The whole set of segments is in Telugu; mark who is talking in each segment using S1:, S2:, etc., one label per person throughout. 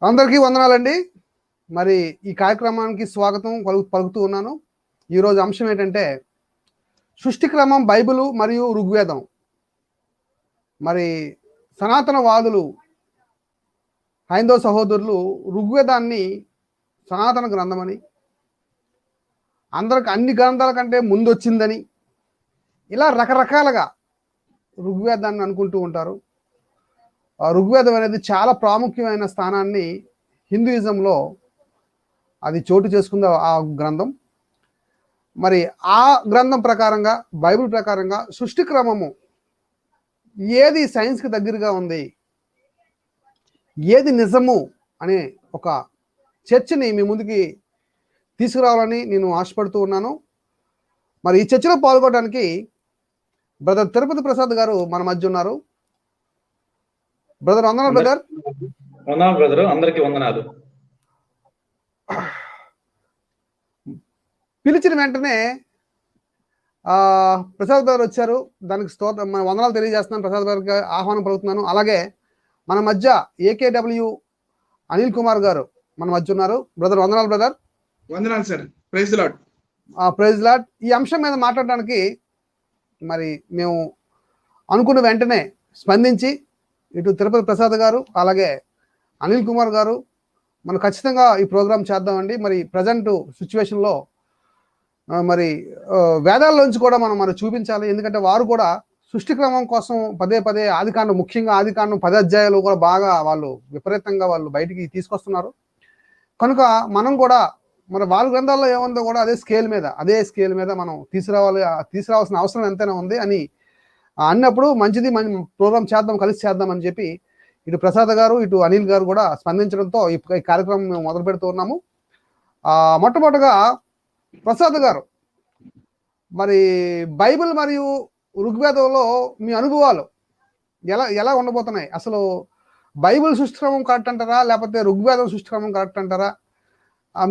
S1: అందరికీ వందనాలండి. మరి ఈ కార్యక్రమానికి స్వాగతం పలుకుతూ ఉన్నాను. ఈరోజు అంశం ఏంటంటే సృష్టి క్రమం బైబిలు మరియు ఋగ్వేదం. మరి సనాతనవాదులు హైందవ సహోదరులు ఋగ్వేదాన్ని సనాతన గ్రంథమని, అందరికి అన్ని గ్రంథాల కంటే ముందు వచ్చిందని, ఇలా రకరకాలుగా ఋగ్వేదాన్ని అనుకుంటూ ఉంటారు. ఋగ్వేదం అనేది చాలా ప్రాముఖ్యమైన స్థానాన్ని హిందూయిజంలో అది చోటు చేసుకుంది ఆ గ్రంథం. మరి ఆ గ్రంథం ప్రకారంగా, బైబిల్ ప్రకారంగా సృష్టి క్రమము ఏది సైన్స్కి దగ్గరగా ఉంది, ఏది నిజము అనే ఒక చర్చని మీ ముందుకి తీసుకురావాలని నేను ఆశపడుతూ ఉన్నాను. మరి ఈ చర్చలో పాల్గొనడానికి బ్రదర్ తిరుపతి ప్రసాద్ గారు మన మధ్య ఉన్నారు. బ్రదర్ వందనాలు.
S2: బ్రదర్ అందరికీ వందనాలు.
S1: పిలిచిన వెంటనే ప్రసాద్ గారు వచ్చారు. దానికి మన వందనాలు తెలియజేస్తున్నాను. ప్రసాద్ గారికి ఆహ్వానం పలుకుతున్నాను. అలాగే మన మధ్య ఏకేడబ్ల్యూ అనిల్ కుమార్ గారు మన మధ్య ఉన్నారు. బ్రదర్ వందనాలు. బ్రదర్
S3: వందనాలు sir. Praise Lord.
S1: Praise Lord. ఈ అంశం మీద మాట్లాడడానికి మరి మేము అనుకున్న వెంటనే స్పందించి ఇటు తిరుపతి ప్రసాద్ గారు అలాగే అనిల్ కుమార్ గారు మనం ఖచ్చితంగా ఈ ప్రోగ్రాం చేద్దామండి. మరి ప్రజెంట్ సిచ్యువేషన్లో మరి వేదాల్లోంచి కూడా మనం చూపించాలి. ఎందుకంటే వారు కూడా సృష్టి క్రమం కోసం పదే పదే ఆదికాండం, ముఖ్యంగా ఆదికాండం 10 అధ్యాయాలు కూడా బాగా వాళ్ళు విపరీతంగా వాళ్ళు బయటికి తీసుకొస్తున్నారు. కనుక మనం కూడా మన వాళ్ళ గ్రంథాల్లో ఏముందో కూడా అదే స్కేల్ మీద మనం తీసుకురావాల్సిన అవసరం ఎంతైనా ఉంది అని అన్నప్పుడు మంచిది, ప్రోగ్రామ్ చేద్దాం, కలిసి చేద్దామని చెప్పి ఇటు ప్రసాద్ గారు ఇటు అనిల్ గారు కూడా స్పందించడంతో ఈ కార్యక్రమం మేము మొదలు పెడుతూ ఉన్నాము. మొట్టమొదటిగా ప్రసాద్ గారు, మరి బైబిల్ మరియు ఋగ్వేదంలో మీ అనుభవాలు ఎలా ఉండబోతున్నాయి? అసలు బైబిల్ సృష్టిక్రమం కరెక్ట్ అంటారా, లేకపోతే ఋగ్వేదం సృష్టిక్రమం కరెక్ట్ అంటారా?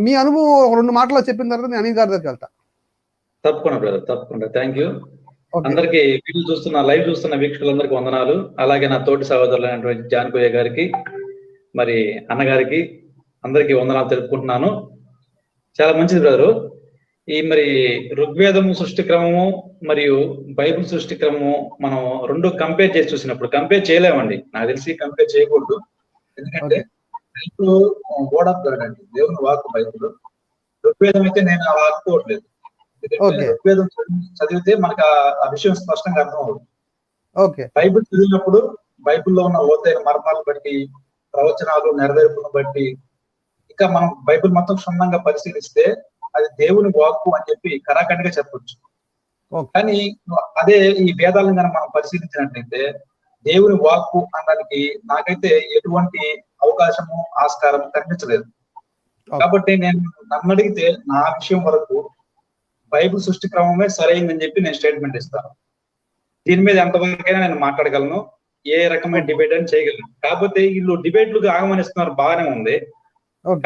S1: మీ అనుభవం 2 మాటల్లో చెప్పిన తర్వాత నేను అనిల్ గారి దగ్గరికి వెళ్తా.
S2: తప్పకుండా బ్రదర్, తప్పకుండా. Thank you. అందరికి లైవ్ చూస్తున్న వీక్షకులందరికీ వందనాలు. అలాగే నా తోటి సహోదరులైనటువంటి జాన్కోయ్య గారికి, మరి అన్నగారికి అందరికీ వందనాలు తెలుపుకుంటున్నాను. చాలా మంచిది బ్రదరు. ఈ మరి ఋగ్వేదము సృష్టి క్రమము మరియు బైబిల్ సృష్టి క్రమము మనం 2 కంపేర్ చేసి చూసినప్పుడు, కంపేర్ చేయలేమండి, నాకు తెలిసి కంపేర్ చేయకూడదు. ఎందుకంటే బైబిల్ వర్డ్ ఆఫ్ గాడ్ అండి, దేవుని వాక్కు బైబిల్. ఋగ్వేదం అయితే నేను అలా అనుకోవట్లేదు. ఋగ్వేదం చదివితే మనకు ఆ విషయం స్పష్టంగా అర్థం అవుతుంది. బైబిల్ చదివినప్పుడు బైబిల్లో ఉన్న లోతైన మర్మాలను బట్టి, ప్రవచనాలు నెరవేర్పును బట్టి, ఇంకా మనం బైబిల్ మొత్తం క్షుణ్ణంగా పరిశీలిస్తే అది దేవుని వాక్కు అని చెప్పి కరాఖండిగా చెప్పొచ్చు. కానీ అదే ఈ వేదాలను కనుక మనం పరిశీలించినట్లయితే దేవుని వాక్కు అనడానికి నాకైతే ఎటువంటి అవకాశము, ఆస్కారం కనిపించలేదు. కాబట్టి నేను నన్ను అడిగితే నా విషయం వరకు బైబిల్ సృష్టి క్రమమే సరైందని చెప్పి నేను స్టేట్మెంట్ ఇస్తాను. దీని మీద ఎంతవరకైనా నేను మాట్లాడగలను, ఏ రకమైన డిబేట్ అని చేయగలను. కాకపోతే వీళ్ళు డిబేట్లకు ఆగమనిస్తున్నారు, బాగానే ఉంది.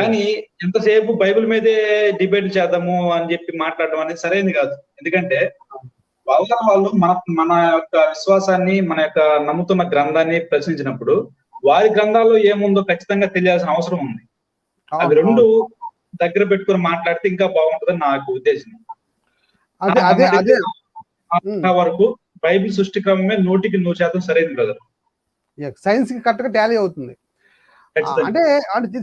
S2: కానీ ఎంతసేపు బైబిల్ మీదే డిబేట్ చేద్దాము అని చెప్పి మాట్లాడడం అనేది సరైనది కాదు. ఎందుకంటే వాళ్ళు మన యొక్క విశ్వాసాన్ని, మన యొక్క నమ్ముతున్న గ్రంథాన్ని ప్రశ్నించినప్పుడు వారి గ్రంథాల్లో ఏముందో ఖచ్చితంగా తెలియాల్సిన అవసరం ఉంది. అవి 2 దగ్గర పెట్టుకుని మాట్లాడితే ఇంకా బాగుంటుందని నాకు ఉద్దేశం. వరకు బైబిల్ సృష్టి క్రమమే 100% సరైనది బ్రదర్.
S1: సైన్స్ కి కరెక్ట్ గా టాలీ అవుతుంది. అంటే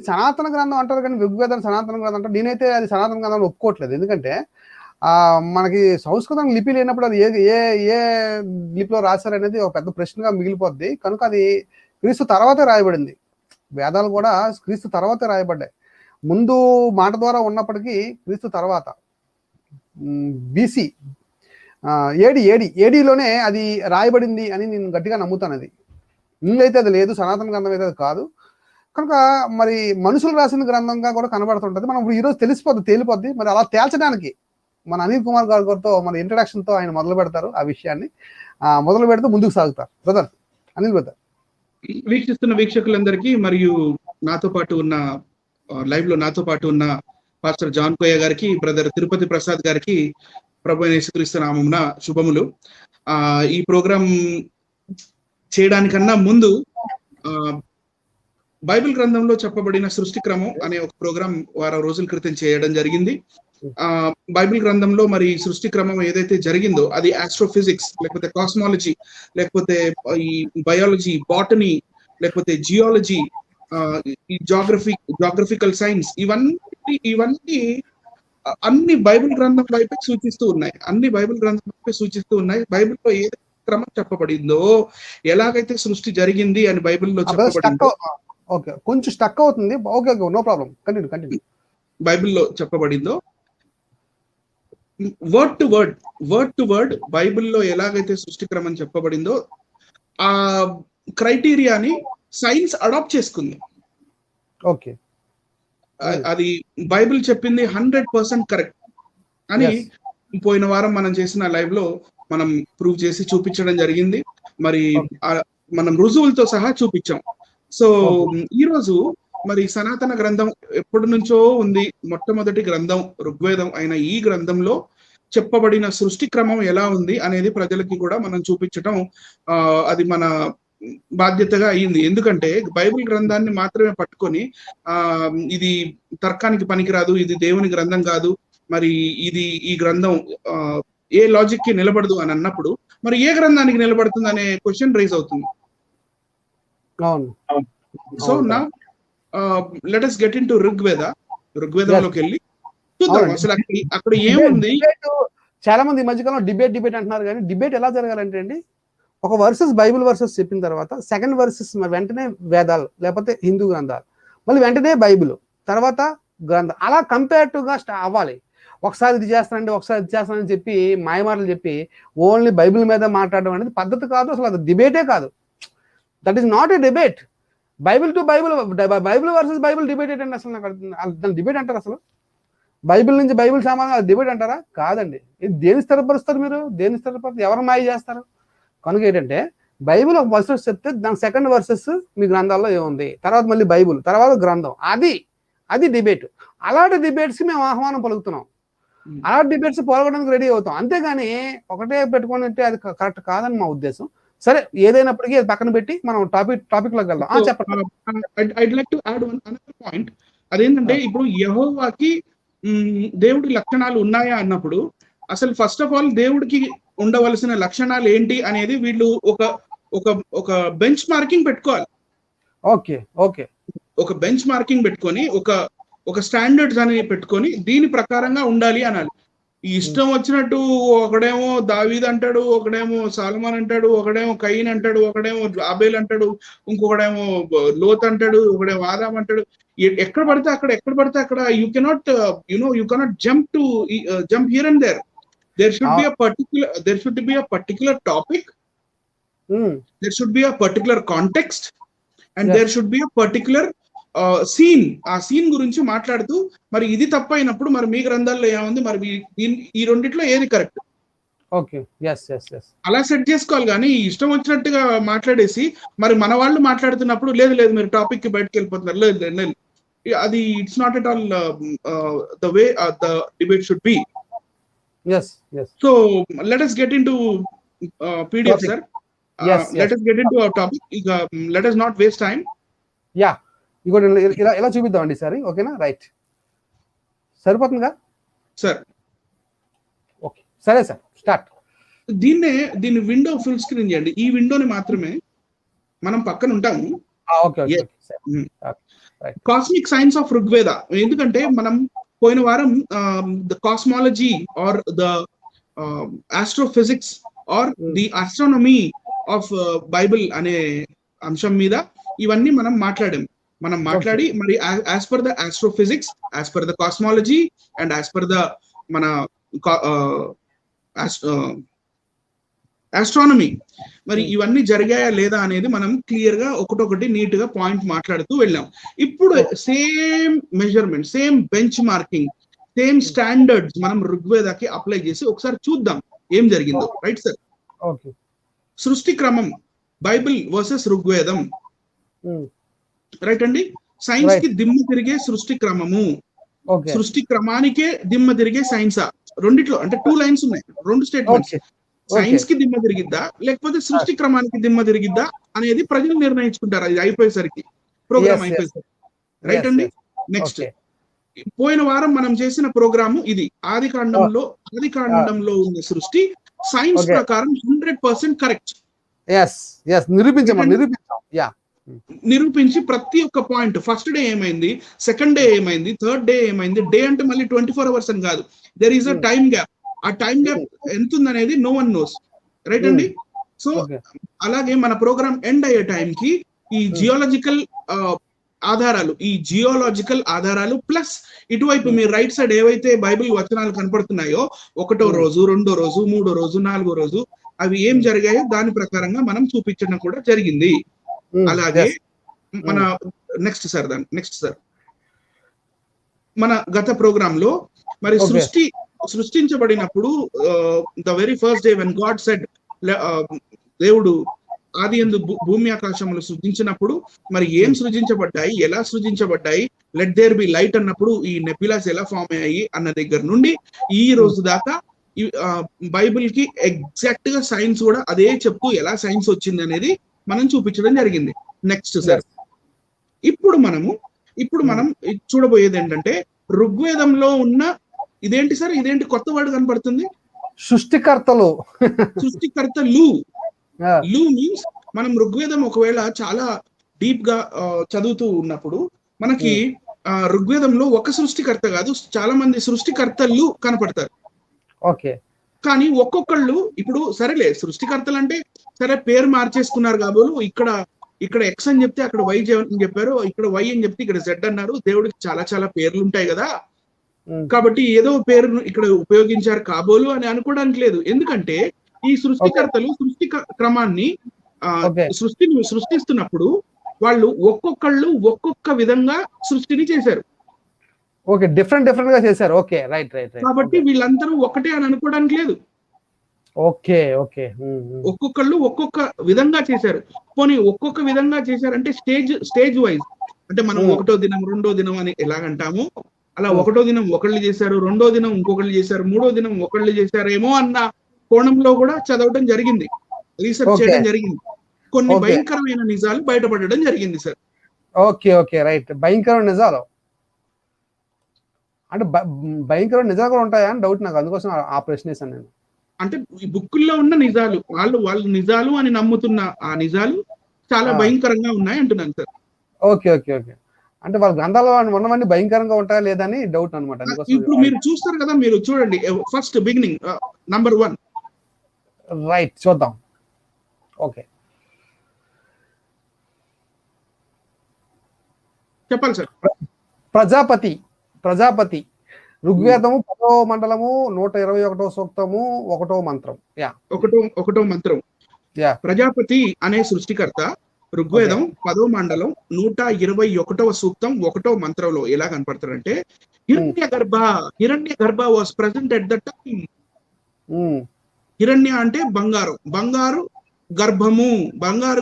S1: సనాతన గ్రంథం అంటారు, కానీ ఋగ్వేదం సనాతన గ్రంథం అంటారు. నేనైతే అది సనాతన గ్రంథం ఒప్పుకోవట్లేదు. ఎందుకంటే మనకి సంస్కృతం లిపి లేనప్పుడు అది ఏ లిపిలో రాశారనేది ఒక పెద్ద ప్రశ్నగా మిగిలిపోద్ది. కనుక అది క్రీస్తు తర్వాతే రాయబడింది. వేదాలు కూడా క్రీస్తు తర్వాతే రాయబడ్డాయి. ముందు మాట ద్వారా ఉన్నప్పటికీ క్రీస్తు తర్వాత BC ఏడీలోనే అది రాయబడింది అని నేను గట్టిగా నమ్ముతాను. అది ఇంగ్లైతే అది లేదు, సనాతన గ్రంథం అయితే అది కాదు. కనుక మరి మనుషులు రాసిన గ్రంథంగా కూడా కనబడుతుంటది. మనం ఈరోజు తేలిపోద్ది. మరి అలా తేల్చడానికి మన అనిల్ కుమార్ గారితో మన ఇంట్రడక్షన్ తో ఆయన మొదలు పెడతారు. ఆ విషయాన్ని మొదలు పెడుతూ ముందుకు సాగుతారు. Brother Anil brother.
S3: వీక్షిస్తున్న వీక్షకులందరికీ మరియు నాతో పాటు ఉన్న లైవ్ లో నాతో పాటు ఉన్న పాస్టర్ జాన్కోయ్య గారికి, బ్రదర్ తిరుపతి ప్రసాద్ గారికి ప్రభు యేసుక్రీస్తు నామమున శుభములు. ఈ ప్రోగ్రాం చేయడానికన్నా ముందు బైబిల్ గ్రంథంలో చెప్పబడిన సృష్టి క్రమం అనే ఒక ప్రోగ్రాం వారం రోజుల క్రితం చేయడం జరిగింది. బైబిల్ గ్రంథంలో మరి సృష్టి క్రమం ఏదైతే జరిగిందో అది ఆస్ట్రోఫిజిక్స్, లేకపోతే కాస్మాలజీ, లేకపోతే ఈ బయాలజీ, బాటనీ, లేకపోతే జియాలజీ, ఈ జాగ్రఫికల్ సైన్స్, ఇవన్నీ అన్ని బైబిల్ గ్రంథం వైపే సూచిస్తూ ఉన్నాయి. బైబిల్లో ఏ క్రమం చెప్పబడిందో, ఎలాగైతే సృష్టి జరిగింది అని బైబిల్లో చెప్పబడిందో,
S1: కొంచెం స్టక్ అవుతుంది. Okay, no problem, continue.
S3: బైబిల్లో చెప్పబడిందో వర్డ్ టు వర్డ్ బైబిల్లో ఎలాగైతే సృష్టి క్రమం చెప్పబడిందో ఆ క్రైటీరియాని సైన్స్ అడాప్ట్ చేసుకుంది.
S1: ఓకే,
S3: అది బైబిల్ చెప్పింది 100% కరెక్ట్ అని పోయిన వారం మనం చేసిన లైవ్ లో మనం ప్రూవ్ చేసి చూపించడం జరిగింది. మరి మనం రుజువులతో సహా చూపించాం. సో ఈ రోజు మరి సనాతన గ్రంథం ఎప్పటి నుంచో ఉంది, మొట్టమొదటి గ్రంథం ఋగ్వేదం అయిన ఈ గ్రంథంలో చెప్పబడిన సృష్టి క్రమం ఎలా ఉంది అనేది ప్రజలకి కూడా మనం చూపించటం అది మన బాధ్యతగా అయ్యింది. ఎందుకంటే బైబిల్ గ్రంథాన్ని మాత్రమే పట్టుకొని ఇది తర్కానికి పనికిరాదు, ఇది దేవుని గ్రంథం కాదు, మరి ఈ గ్రంథం ఏ లాజిక్ కి నిలబడదు అని అన్నప్పుడు మరి ఏ గ్రంథానికి నిలబడుతుంది అనే క్వశ్చన్ రైజ్ అవుతుంది. సో నా లెట్ us get into ఋగ్వేదంలోకి వెళ్ళి చూద్దాం అసలు అక్కడ ఏముంది.
S1: చాలా మంది ఈ మధ్యకాలంలో డిబేట్ అంటున్నారు, కానీ డిబేట్ ఎలా జరగాలంటే అండి, ఒక వర్సెస్ బైబిల్ వర్సెస్ చెప్పిన తర్వాత సెకండ్ వర్సెస్ వెంటనే వేదాలు లేకపోతే హిందూ గ్రంథాలు, మళ్ళీ వెంటనే బైబిల్, తర్వాత గ్రంథం, అలా కంపేరిటివ్గా అవ్వాలి. ఒకసారి ఇది చేస్తానని చెప్పి మాయమాటలు చెప్పి ఓన్లీ బైబిల్ మీద మాట్లాడడం అనేది పద్ధతి కాదు, అసలు అది డిబేటే కాదు. That is not a debate. Bible to Bible versus Bible debate ఏంటండి అసలు? నాకు దాన్ని డిబేట్ అంటారు అసలు? బైబిల్ నుంచి బైబిల్ సమాధానం డిబేట్ అంటారా? కాదండి. ఇది దేని స్థిరపరుస్తారు మీరు? ఎవరు మాయ చేస్తారు? కనుక ఏంటంటే బైబిల్ ఒక వర్సెస్ చెప్తే దాని సెకండ్ వర్సెస్ మీ గ్రంథాల్లో ఏముంది, తర్వాత మళ్ళీ బైబిల్, తర్వాత గ్రంథం, అది డిబేట్. అలాంటి డిబేట్స్కి మేము ఆహ్వానం పలుకుతున్నాం, అలాంటి డిబేట్స్ పాల్గొనడానికి రెడీ అవుతాం. అంతేగాని ఒకటే పెట్టుకొని అంటే అది కరెక్ట్ కాదని మా ఉద్దేశం. సరే, ఏదైనప్పటికీ పక్కన పెట్టి మనం టాపిక్ లోకి వెళ్దాం. చెప్పండి.
S3: I'd like to add another point. అదేంటంటే ఇప్పుడు యెహోవాకి దేవుడి లక్షణాలు ఉన్నాయా అన్నప్పుడు అసలు ఫస్ట్ ఆఫ్ ఆల్ దేవుడికి ఉండవలసిన లక్షణాలు ఏంటి అనేది వీళ్ళు ఒక బెంచ్ మార్కింగ్ పెట్టుకోవాలి. ఒక బెంచ్ మార్కింగ్ పెట్టుకొని ఒక స్టాండర్డ్స్ అని పెట్టుకొని దీని ప్రకారంగా ఉండాలి అనాలి. ఈ ఇష్టం వచ్చినట్టు ఒకడేమో దావీద్ అంటాడు, ఒకడేమో సాల్మాన్ అంటాడు, ఒకడేమో కయీన్ అంటాడు, ఒకడేమో ఆబేల్ అంటాడు, ఇంకొకడేమో లోత్ అంటాడు, ఒకడేమో ఆదాం అంటాడు. ఎక్కడ పడితే అక్కడ you cannot jump here and there. There should be a particular topic, there should be a particular context, and there should be a particular scene. ఆ సీన్ గురించి మాట్లాడుతూ మరి ఇది తప్పైనప్పుడు మరి మీ గ్రంథాల్లో ఏముంది, మరి ఈ రెండిట్లో ఏది కరెక్ట్, అలా సెట్ చేసుకోవాలి. కానీ ఇష్టం వచ్చినట్టుగా మాట్లాడేసి మరి మన వాళ్ళు మాట్లాడుతున్నప్పుడు లేదు మీరు టాపిక్ కి బయటకు వెళ్ళిపోతున్నారు, లేదు అది it's not at all the way the debate should be.
S1: Yes.
S3: So let us get into PDF, topic. Sir. Let us get into our topic. Let us not waste time.
S1: Yeah. ఇలా చూపిద్దామండి సార్. ఓకేనా? రైట్, సరిపోతుందిగా
S3: సార్?
S1: ఓకే, సరే సార్, స్టార్ట్.
S3: దీన్ని విండో ఫుల్ స్క్రీన్ చేయండి. ఈ విండోని మాత్రమే మనం పక్కన ఉంటాము. Cosmic science of Rigveda. ఎందుకంటే మనం పోయిన వారం the cosmology or the astrophysics or the astronomy of Bible అనే అంశం మీద ఇవన్నీ మనం మాట్లాడి మరి as per the astrophysics, as per the cosmology and as per the మన ఆస్ట్రానమీ మరి ఇవన్నీ జరిగాయా లేదా అనేది మనం క్లియర్ గా ఒకటొకటి నీట్ గా పాయింట్ మాట్లాడుతూ వెళ్ళాం. ఇప్పుడు same measurement, same bench marking, same standards మనం ఋగ్వేదకి అప్లై చేసి ఒకసారి చూద్దాం ఏం జరిగిందో. Right sir? సృష్టి క్రమం బైబిల్ వర్సెస్ ఋగ్వేదం. రైట్ అండి. సైన్స్ కి దిమ్మ తిరిగే సృష్టి క్రమము, సృష్టి క్రమానికే దిమ్మ తిరిగే సైన్సా? రెండిట్లో అంటే 2 లైన్స్ ఉన్నాయి, 2 స్టేట్మెంట్స్. సైన్స్ కి దిమ్మ తిరిగిద్దా లేకపోతే సృష్టి క్రమానికి దిమ్మ తిరిగిద్దా అనేది ప్రజలు నిర్ణయించుకుంటారు అది అయిపోయేసరికి. ప్రోగ్రామ్
S1: Yes,
S3: అయిపోయింది రైట్ అండి. నెక్స్ట్
S1: ఓకే
S3: పోయిన వారం మనం చేసిన ప్రోగ్రాము ఇది ఆది కాండంలో ఉన్న సృష్టి సైన్స్
S1: Okay.
S3: ప్రకారం 100% కరెక్ట్
S1: నిరూపించాం యా
S3: నిరూపించి ప్రతి ఒక్క పాయింట్ ఫస్ట్ డే ఏమైంది, సెకండ్ డే ఏమైంది, థర్డ్ డే ఏమైంది, డే అంటే మళ్ళీ 24 hours అని కాదు, there is a time gap. ఆ టైం గ్యాప్ ఎంత ఉందనేది నో వన్ నోస్ రైట్ అండి. సో అలాగే మన ప్రోగ్రామ్ ఎండ్ అయ్యే టైంకి ఈ జియోలాజికల్ ఆధారాలు ప్లస్ ఇటువైపు మీ రైట్ సైడ్ ఏవైతే బైబిల్ వచనాలు కనపడుతున్నాయో 1వ రోజు, 2వ రోజు, 3వ రోజు, 4వ రోజు అవి ఏం జరిగాయో దాని ప్రకారంగా మనం చూపించడం కూడా జరిగింది. అలాగే మన నెక్స్ట్ సార్ మన గత ప్రోగ్రామ్ లో మరి సృష్టించబడినప్పుడు the very first day when God said, దేవుడు ఆది యందు భూమి ఆకాశములు సృజించినప్పుడు మరి ఏం సృజించబడ్డాయి, ఎలా సృజించబడ్డాయి, లెట్ దేర్ బి లైట్ అన్నప్పుడు ఈ నెబ్యులాస్ ఎలా ఫామ్ అయ్యాయి అన్న దగ్గర నుండి ఈ రోజు దాకా బైబిల్ కి ఎగ్జాక్ట్ గా సైన్స్ కూడా అదే చెప్తూ ఎలా సైన్స్ వచ్చింది అనేది మనం చూపించడం జరిగింది. నెక్స్ట్ సార్ ఇప్పుడు మనం చూడబోయేది ఏంటంటే ఋగ్వేదంలో ఉన్న ఇదేంటి సార్, ఇదేంటి కొత్త వర్డ్ కనపడుతుంది,
S1: సృష్టికర్తలు
S3: లూ మీన్స్ మనం ఋగ్వేదం ఒకవేళ చాలా డీప్ గా చదువుతూ ఉన్నప్పుడు మనకి ఋగ్వేదంలో ఒక సృష్టికర్త కాదు, చాలా మంది సృష్టికర్తలు కనపడతారు.
S1: ఓకే
S3: కానీ ఒక్కొక్కళ్ళు ఇప్పుడు సరేలే సృష్టికర్తలు అంటే సరే పేరు మార్చేసుకున్నారు కాబోలు, ఇక్కడ ఎక్స్ అని చెప్తే అక్కడ వై అని చెప్పారు, ఇక్కడ వై అని చెప్తే ఇక్కడ జెడ్ అన్నారు, దేవుడికి చాలా చాలా పేర్లు ఉంటాయి కదా, కాబట్టి ఏదో పేరును ఇక్కడ ఉపయోగించారు కాబోలు అని అనుకోవడానికి లేదు. ఎందుకంటే ఈ సృష్టికర్తలు సృష్టి క్రమాన్ని సృష్టిస్తున్నప్పుడు వాళ్ళు ఒక్కొక్కళ్ళు ఒక్కొక్క విధంగా సృష్టిని చేశారు.
S1: ఓకే డిఫరెంట్ గా చేశారు. ఓకే రైట్
S3: కాబట్టి వీళ్ళందరూ ఒకటే అని అనుకోవడానికి లేదు.
S1: ఓకే
S3: ఒక్కొక్కళ్ళు ఒక్కొక్క విధంగా చేశారు. పోనీ ఒక్కొక్క విధంగా చేశారంటే స్టేజ్ వైజ్, అంటే మనం 1వ దినం 2వ దినం అని ఎలాగంటాము అలా 1వ దినం ఒకళ్ళు చేశారు, 2వ దినం ఇంకొకళ్ళు చేశారు, 3వ దినం ఒకళ్ళు చేశారేమో అన్న కోణంలో కూడా చదవడం జరిగింది, రీసెర్చ్ చేయడం జరిగింది. కొన్ని భయంకరమైన నిజాలు బయటపడడం జరిగింది సార్.
S1: Okay right. భయంకరమైన నిజాలు అంటే భయంకరమైన నిజాలు కూడా ఉంటాయా అని డౌట్ నాకు, అందుకోసం ఆ ప్రశ్న వేసాను నేను.
S3: అంటే ఈ బుక్కుల్లో ఉన్న నిజాలు వాళ్ళు నిజాలు అని నమ్ముతున్న ఆ నిజాలు చాలా భయంకరంగా ఉన్నాయి అంటున్నాను సార్.
S1: ఓకే అంటే వాళ్ళ గ్రంథాల్లో ఉన్నవన్నీ భయంకరంగా ఉంటాయా లేదని డౌట్ అనమాట.
S3: ఇప్పుడు మీరు చూస్తారు కదా, మీరు చూడండి ఫస్ట్ బిగినింగ్ నంబర్ 1
S1: రైట్ చూద్దాం. ఓకే
S3: చెప్పాలి సార్.
S1: ప్రజాపతి ఋగ్వేదము 10వ మండలము 121వ సూక్తము 1వ మంత్రం.
S3: ఒకటో మంత్రం. ప్రజాపతి అనే సృష్టికర్త ఋగ్వేదం 10వ మండలం 121వ సూక్తం 1వ మంత్రంలో ఎలా కనపడతారంటే హిరణ్య గర్భ was present at the time. హిరణ్య అంటే బంగారు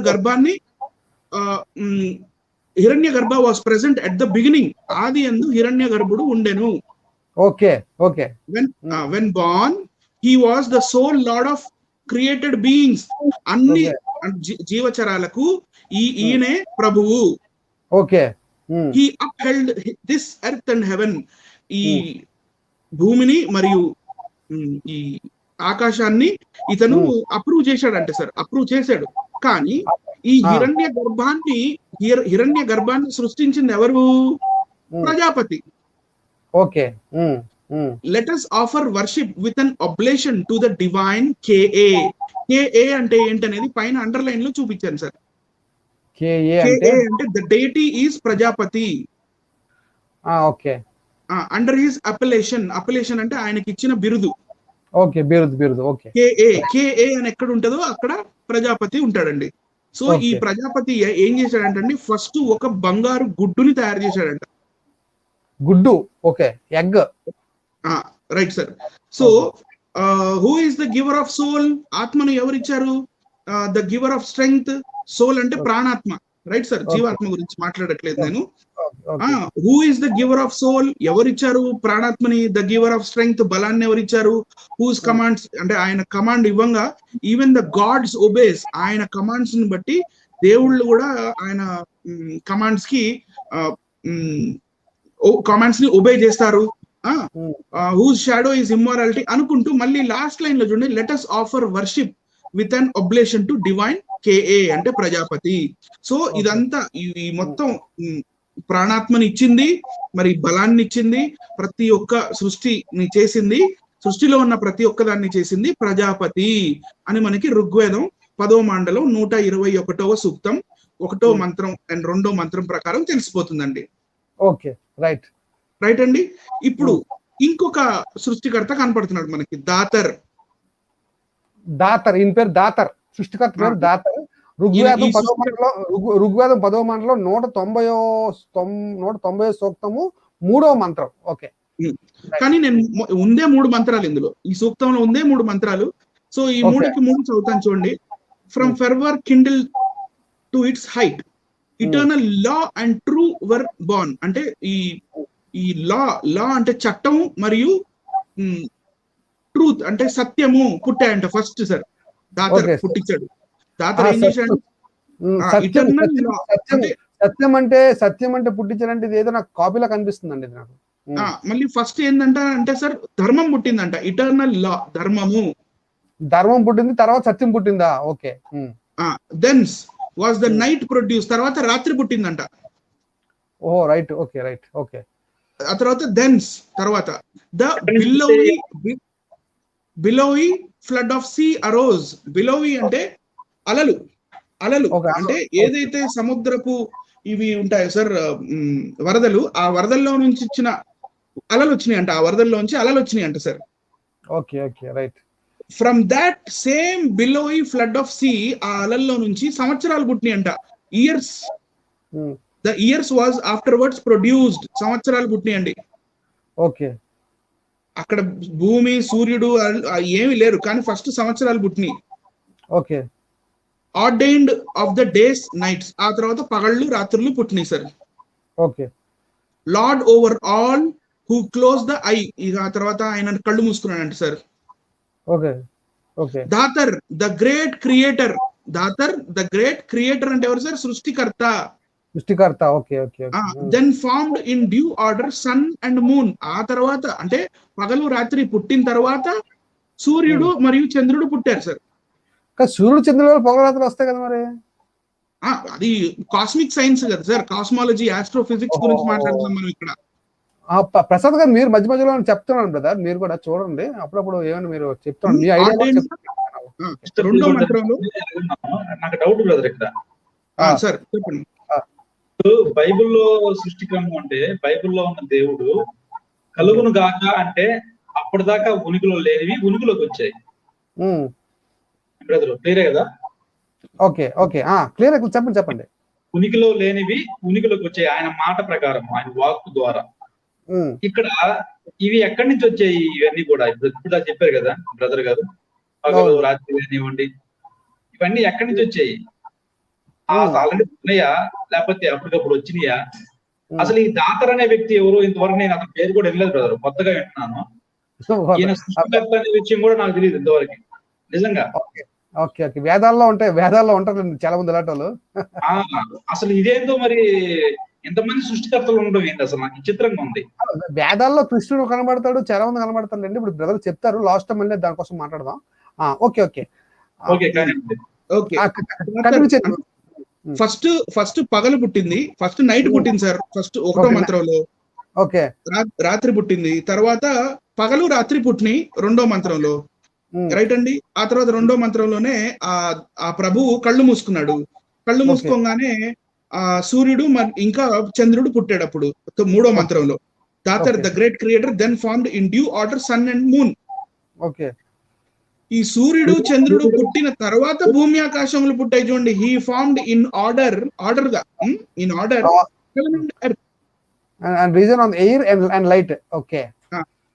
S3: గర్భాన్ని హిరణ్య గర్భ was present at the beginning. ఆది యందు హిరణ్య గర్భుడు ఉండెను.
S1: Okay
S3: when born he was the sole lord of created beings. అన్ని జీవచరాలకు ఈయనే ప్రభువు.
S1: Okay
S3: he upheld this earth and heaven. ఈ భూమిని మరియు ఈ ఆకాశాన్ని ఇతను అప్రూవ్ చేశాడంటే సార్, అప్రూవ్ చేశాడు. కానీ ఈ హిరణ్య గర్భాన్ని సృష్టించింది ఎవరు? Prajapati.
S1: Okay
S3: let us offer worship with an oblation to the divine KA అంటే ఏంటనేది పైన అండర్లైన్ లో చూపించాను సార్. KA అంటే the deity is Prajapati.
S1: Okay
S3: under his appellation అంటే ఆయనకి ఇచ్చిన బిరుదు.
S1: ఓకే బిరుదు. ఓకే
S3: KA అని ఎక్కడ ఉంటుందో అక్కడ ప్రజాపతి ఉంటాడండి. సో ఈ ప్రజాపతి ఏం చేశాడంటే ఫస్ట్ ఒక బంగారు గుడ్డుని తయారు చేశాడంట.
S1: గుడ్డు. Okay egg.
S3: Right sir. So who is the giver of soul? ఆత్మను ఎవరిచ్చారు? The giver of strength. Soul అంటే ప్రాణాత్మ. రైట్ సార్, జీవాత్మ గురించి మాట్లాడట్లేదు నేను. Who is the giver of soul? ఎవరిచ్చారు ప్రాణాత్మని? ద గివర్ ఆఫ్ స్ట్రెంగ్త్, బలాన్ని ఎవరిచ్చారు? హూస్ కమాండ్స్ అంటే ఆయన కమాండ్ ఇవ్వంగా ఈవెన్ ద గాడ్స్ ఒబేస్. ఆయన కమాండ్స్ ని బట్టి దేవుళ్ళు కూడా ఆయన కమాండ్స్ కి కమాండ్స్ ని ఒబే చేస్తారు. హూజ్ షాడో ఈజ్ ఇమ్మారాలిటీ అనుకుంటూ మళ్ళీ లాస్ట్ లైన్ లో చూడండి, let us offer worship with an oblation to divine K A అంటే ప్రజాపతి. సో ఇదంతా ఈ మొత్తం ప్రాణాత్మని ఇచ్చింది, మరి బలాన్ని ఇచ్చింది, ప్రతి ఒక్క సృష్టిని చేసింది, సృష్టిలో ఉన్న ప్రతి ఒక్కదాన్ని చేసింది ప్రజాపతి అని మనకి ఋగ్వేదం 10వ మండలం 121వ సూక్తం 1వ మంత్రం అండ్ 2వ మంత్రం ప్రకారం తెలిసిపోతుందండి.
S1: ఓకే, రైట్
S3: రైట్ అండి. ఇప్పుడు ఇంకొక సృష్టికర్త కనపడుతున్నాడు మనకి, దాతర్.
S1: ఈయన పేరు దాతర్, సృష్టికర్త పేరు దాతర్. ఋగ్వేదం 10వ మండలం 190వ సూక్తము 3వ మంత్రం. ఓకే,
S3: కానీ నేను ఉందే 3 మంత్రాలు ఇందులో, ఈ సూక్తంలో ఉందే 3 మంత్రాలు. సో ఈ 3కి 3 చదువుతాను చూడండి. From fervour Kindle to it's height, eternal law and true were born. అంటే ఈ లా అంటే చట్టం మరియు ట్రూత్ అంటే సత్యము పుట్టాయంట ఫస్ట్. సార్ దాతర్ పుట్టించాడు. దాతర్ ఏం చేశాడు?
S1: సత్యం అంటే పుట్టించాడంటే ఇది ఏదో నాకు కాపీలో కనిపిస్తుందండి నాకు.
S3: మళ్ళీ ఫస్ట్ ఏంటంటే సార్ ధర్మం పుట్టిందంట, ఇటర్నల్ లా, ధర్మం
S1: పుట్టింది, తర్వాత సత్యం పుట్టిందా? Okay.
S3: Thence was the night produce, తర్వాత రాత్రి పుట్టిందంట.
S1: ఓహో, రైట్, ఓకే, రైట్, ఓకే.
S3: ఆ తర్వాత దెన్స్ తర్వాత the billowy flood of sea arose. Billowy అంటే అలలు అంటే ఏదైతే సముద్రపు ఇవి ఉంటాయో సార్ వరదలు, ఆ వరదల్లో నుంచి వచ్చిన అలలు వచ్చినాయి అంట, ఆ వరదల్లోంచి అలలు వచ్చినాయి అంట sir.
S1: Okay, okay, right.
S3: From that same billowy flood of sea, ఆ అలల్లో నుంచి సంవత్సరాలు పుట్టినాయి అంట, years. The years was afterwards produced, సంవత్సరాలు పుట్టినాయండి.
S1: ఓకే,
S3: అక్కడ భూమి సూర్యుడు ఏమి లేరు, కానీ ఫస్ట్ సంవత్సరాలు పుట్టినాయి.
S1: Okay.
S3: Ordained of the days nights, ఆ తర్వాత పగళ్ళు రాత్రులు పుట్టినాయి sir.
S1: Okay.
S3: Lord over all who close the eye, ఇక ఆ తర్వాత ఆయన కళ్ళు మూసుకున్నాడంట sir.
S1: Okay, okay.
S3: Dhatar the great creator. Dhatar the great creator అంటే ఎవరు సార్? సృష్టికర్త.
S1: Okay, okay.
S3: Then formed in due order sun and moon. ఆ తర్వాత అంటే పగలు రాత్రి పుట్టిన తర్వాత సూర్యుడు మరియు చంద్రుడు పుట్టారు సార్.
S1: సూర్యుడు చంద్రుడు పగలు రాత్రి వస్తాయి కదా మరి.
S3: అది కాస్మిక్ సైన్స్ కదా సార్, కాస్మాలజీ, ఆస్ట్రోఫిజిక్స్ గురించి మాట్లాడుతున్నాం మనం ఇక్కడ.
S1: ప్రసాద్ గారు మీరు మధ్య మధ్యలో చెప్తున్నాను బ్రదర్, మీరు కూడా చూడండి అప్పుడప్పుడు ఏమైనా మీరు చెప్తున్నాను మీ ఐడియా.
S3: 2వ మంత్రంలో
S2: నాకు డౌట్ బ్రదర్ ఇక్కడ.
S3: సార్ చెప్పండి.
S2: బైబిల్లో సృష్టిక్రమం అంటే బైబిల్లో ఉన్న దేవుడు కలుగును గాక అంటే అప్పటిదాకా ఉనికిలో లేనివి ఉనికిలోకి వచ్చాయి. బ్రదర్ క్లియరే కదా?
S1: ఓకే, ఓకే, క్లియర్, చెప్పండి.
S2: ఉనికిలో లేనివి ఉనికిలోకి వచ్చాయి ఆయన మాట ప్రకారం, ఆయన వాక్ ద్వారా. ఇక్కడ ఇవి ఎక్కడి నుంచి వచ్చాయి? ఇవన్నీ కూడా ఇప్పుడు చెప్పారు కదా బ్రదర్ గారు, పగలు రాత్రి కానివ్వండి, ఇవన్నీ ఎక్కడి నుంచి వచ్చాయి? ఆల్రెడీ ఉన్నాయా లేకపోతే అప్పటికప్పుడు వచ్చినాయా? అసలు ఈ దాతర్ అనే వ్యక్తి ఎవరు? ఇంతవరకు నేను అతని పేరు కూడా వినలేదు బ్రదర్, కొత్తగా వింటున్నాను. ఈయన సృష్టికర్త అనే విషయం కూడా నాకు తెలియదు ఇంతవరకు నిజంగా.
S1: Okay, okay. వేదాల్లో ఉంటారు చాలా మంది అలాంటి.
S2: అసలు ఇదేందో మరి ఎంతమంది సృష్టికర్తలు ఉండడం ఏంటి అసలు? నాకు విచిత్రంగా ఉంది.
S1: వేదాల్లో కృష్ణుడు కనబడతాడు, చాలా మంది కనబడతాడు అండి. ఇప్పుడు బ్రదర్ చెప్తారు, లాస్ట్ టైం మళ్ళీ దానికోసం మాట్లాడదాం. Okay, okay,
S3: okay. ఫస్ట్ పగలు పుట్టింది, ఫస్ట్ నైట్ పుట్టింది సార్. ఫస్ట్ 1వ మంత్రంలో.
S1: ఓకే.
S3: రాత్రి పుట్టింది, తర్వాత పగలు రాత్రి పుట్టినాయి 2వ మంత్రంలో. రైట్ అండి. ఆ తర్వాత 2వ మంత్రంలోనే ఆ ప్రభువు కళ్ళు మూసుకున్నాడు. కళ్ళు మూసుకోగానే ఆ సూర్యుడు ఇంకా చంద్రుడు పుట్టాడు అప్పుడు 3వ మంత్రంలో. Dhatar the great creator then formed in due order sun and moon.
S1: Okay. ఈ
S3: సూర్యుడు చంద్రుడు పుట్టిన తర్వాత భూమి ఆకాశములు పుట్టాయి చూడండి. హీ ఫార్మ్డ్ ఇన్ ఆర్డర్ గా, in order
S1: and reason on air and light. Okay.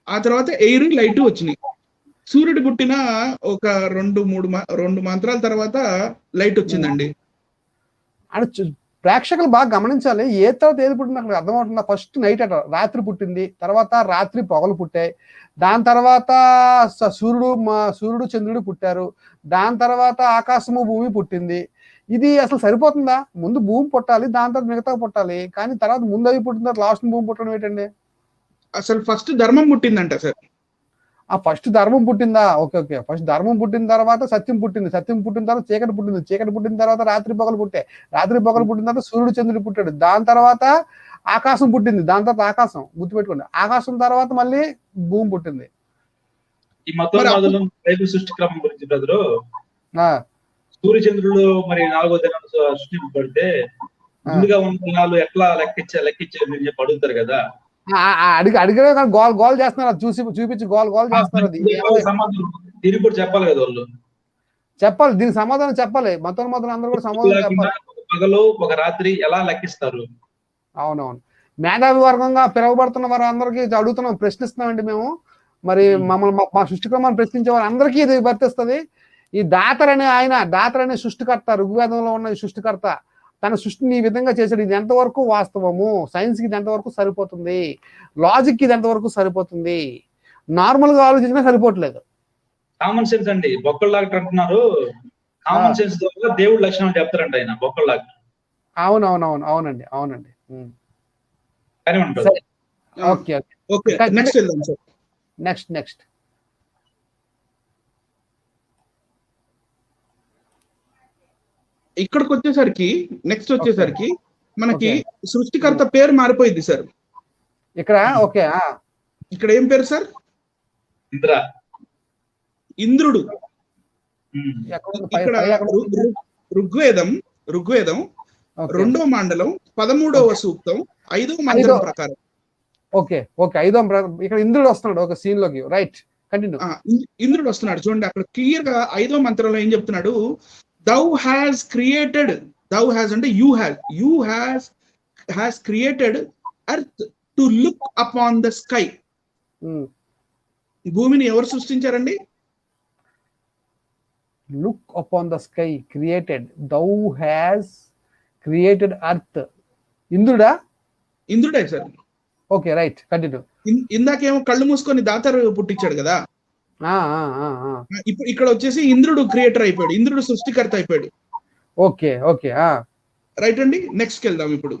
S3: ఆ తర్వాత ఎయిర్ లైట్ వచ్చినాయి. సూర్యుడు పుట్టిన ఒక 2 మంత్రాల తర్వాత లైట్ వచ్చిందండి.
S1: ప్రేక్షకులు బాగా గమనించాలి, ఏ తర్వాత ఏది పుట్టింది అక్కడ అర్థమవుతుందా? ఫస్ట్ నైట్ అట, రాత్రి పుట్టింది, తర్వాత రాత్రి పగలు పుట్టాయి, దాని తర్వాత సూర్యుడు చంద్రుడు పుట్టారు, దాని తర్వాత ఆకాశము భూమి పుట్టింది. ఇది అసలు సరిపోతుందా? ముందు భూమి పుట్టాలి, దాని తర్వాత మిగతా పుట్టాలి, కానీ తర్వాత ముందు అవి పుట్టిన తర్వాత లాస్ట్ భూమి పుట్టడం ఏంటండి?
S3: అసలు ఫస్ట్ ధర్మం పుట్టిందంట సార్.
S1: ఆ ఫస్ట్ ధర్మం పుట్టిందా? ఓకే ఓకే, ఫస్ట్ ధర్మం పుట్టిన తర్వాత సత్యం పుట్టింది, సత్యం పుట్టిన తర్వాత చీకటి పుట్టింది, చీకటి పుట్టిన తర్వాత రాత్రి పగలు పుట్టాయి, రాత్రి పగలు పుట్టిన తర్వాత సూర్యుడు చంద్రుడు పుట్టాడు, దాని తర్వాత ఆకాశం పుట్టింది, దాని తర్వాత ఆకాశం గుర్తుపెట్టుకోండి, ఆకాశం తర్వాత మళ్ళీ భూమి పుట్టింది.
S2: ఈ మతోన్మాదులు బైబిల్ సృష్టి క్రమం గురించి బ్రదరు, సూర్యచంద్రుడు మరి 4వ దినం సృష్టింపబడితే ముందుగా ఉన్న దినాలు ఎట్లా లెక్కించారు మీరు చెప్పి అడుగుతారు కదా.
S1: అడిగే గోల్ గోల్ చేస్తున్నారు, చూపించి గోల్ గోల్ చేస్తున్నారు.
S2: దీనికి కూడా చెప్పాలి కదా వాళ్ళు,
S1: చెప్పాలి, దీనికి సమాధానం చెప్పాలి. మతోన్మాదులు అందరూ కూడా సమాధానం చెప్పాలి.
S2: పగలు ఒక రాత్రి ఎలా లెక్కిస్తారు?
S1: అవునవును, మేధావి వర్గంగా పిలువబడుతున్న వారు అందరికీ అడుగుతున్నాం, ప్రశ్నిస్తున్నామండి మేము. మరి మమ్మల్ని మా సృష్టిక్రమాన్ని ప్రశ్నించే వారు అందరికీ ఇది వర్తిస్తుంది. ఈ దాతరనే సృష్టికర్త, ఋగ్వేదంలో ఉన్న ఈ సృష్టికర్త తన సృష్టిని ఈ విధంగా చేశాడు. ఇది ఎంతవరకు వాస్తవము, సైన్స్ కి ఇది ఎంతవరకు సరిపోతుంది, లాజిక్ కి ఇది ఎంతవరకు సరిపోతుంది, నార్మల్ గా ఆలోచించినా సరిపోవట్లేదు.
S2: కామన్ సెన్స్ అండి, బొక్కల్లాగా అంటున్నారు. కామన్ సెన్స్ ద్వారా దేవుడు లక్షణాలు చెప్తారంట ఆయన, బొక్కల్లాగా.
S1: అవునవునవును, అవునండి అవునండి. ఓకే ఓకే, నెక్స్ట్
S3: ఇక్కడికి వచ్చేసరికి నెక్స్ట్ వచ్చేసరికి మనకి సృష్టికర్త పేరు మారిపోయింది సార్
S1: ఇక్కడ. ఓకే,
S3: ఇక్కడ ఏం పేరు సార్? ఇంద్రుడు. ఇక్కడ ఋగ్వేదం 2వ మండలం 13వ సూక్తం 5వ మంత్రం ప్రకారం.
S1: ఓకే ఓకే, 5వ ఇక్కడ ఇంద్రుడు వస్తున్నాడు ఒక సీన్ లోకి, రైట్, కంటిన్యూ.
S3: ఇంద్రుడు వస్తున్నాడు చూడండి, అక్కడ క్లియర్ గా 5వ మంత్రంలో ఏం చెప్తున్నాడు? Thou has created, thou has అంటే you has created earth to look upon the sky. భూమిని ఎవరు సృష్టించారండి?
S1: Look upon the sky, created. Thou has created earth. ఇంద్రుడే సార్. Okay, right, continue.
S3: ఇందాకేమో కళ్ళు మూసుకొని దాతరు పుట్టించాడు కదా, ఇప్పుడు ఇక్కడ వచ్చేసి ఇంద్రుడు క్రియేటర్ అయిపోయాడు, ఇంద్రుడు సృష్టికర్త అయిపోయాడు.
S1: ఓకే ఓకే,
S3: రైట్ అండి. నెక్స్ట్ కి వెళ్దాం. ఇప్పుడు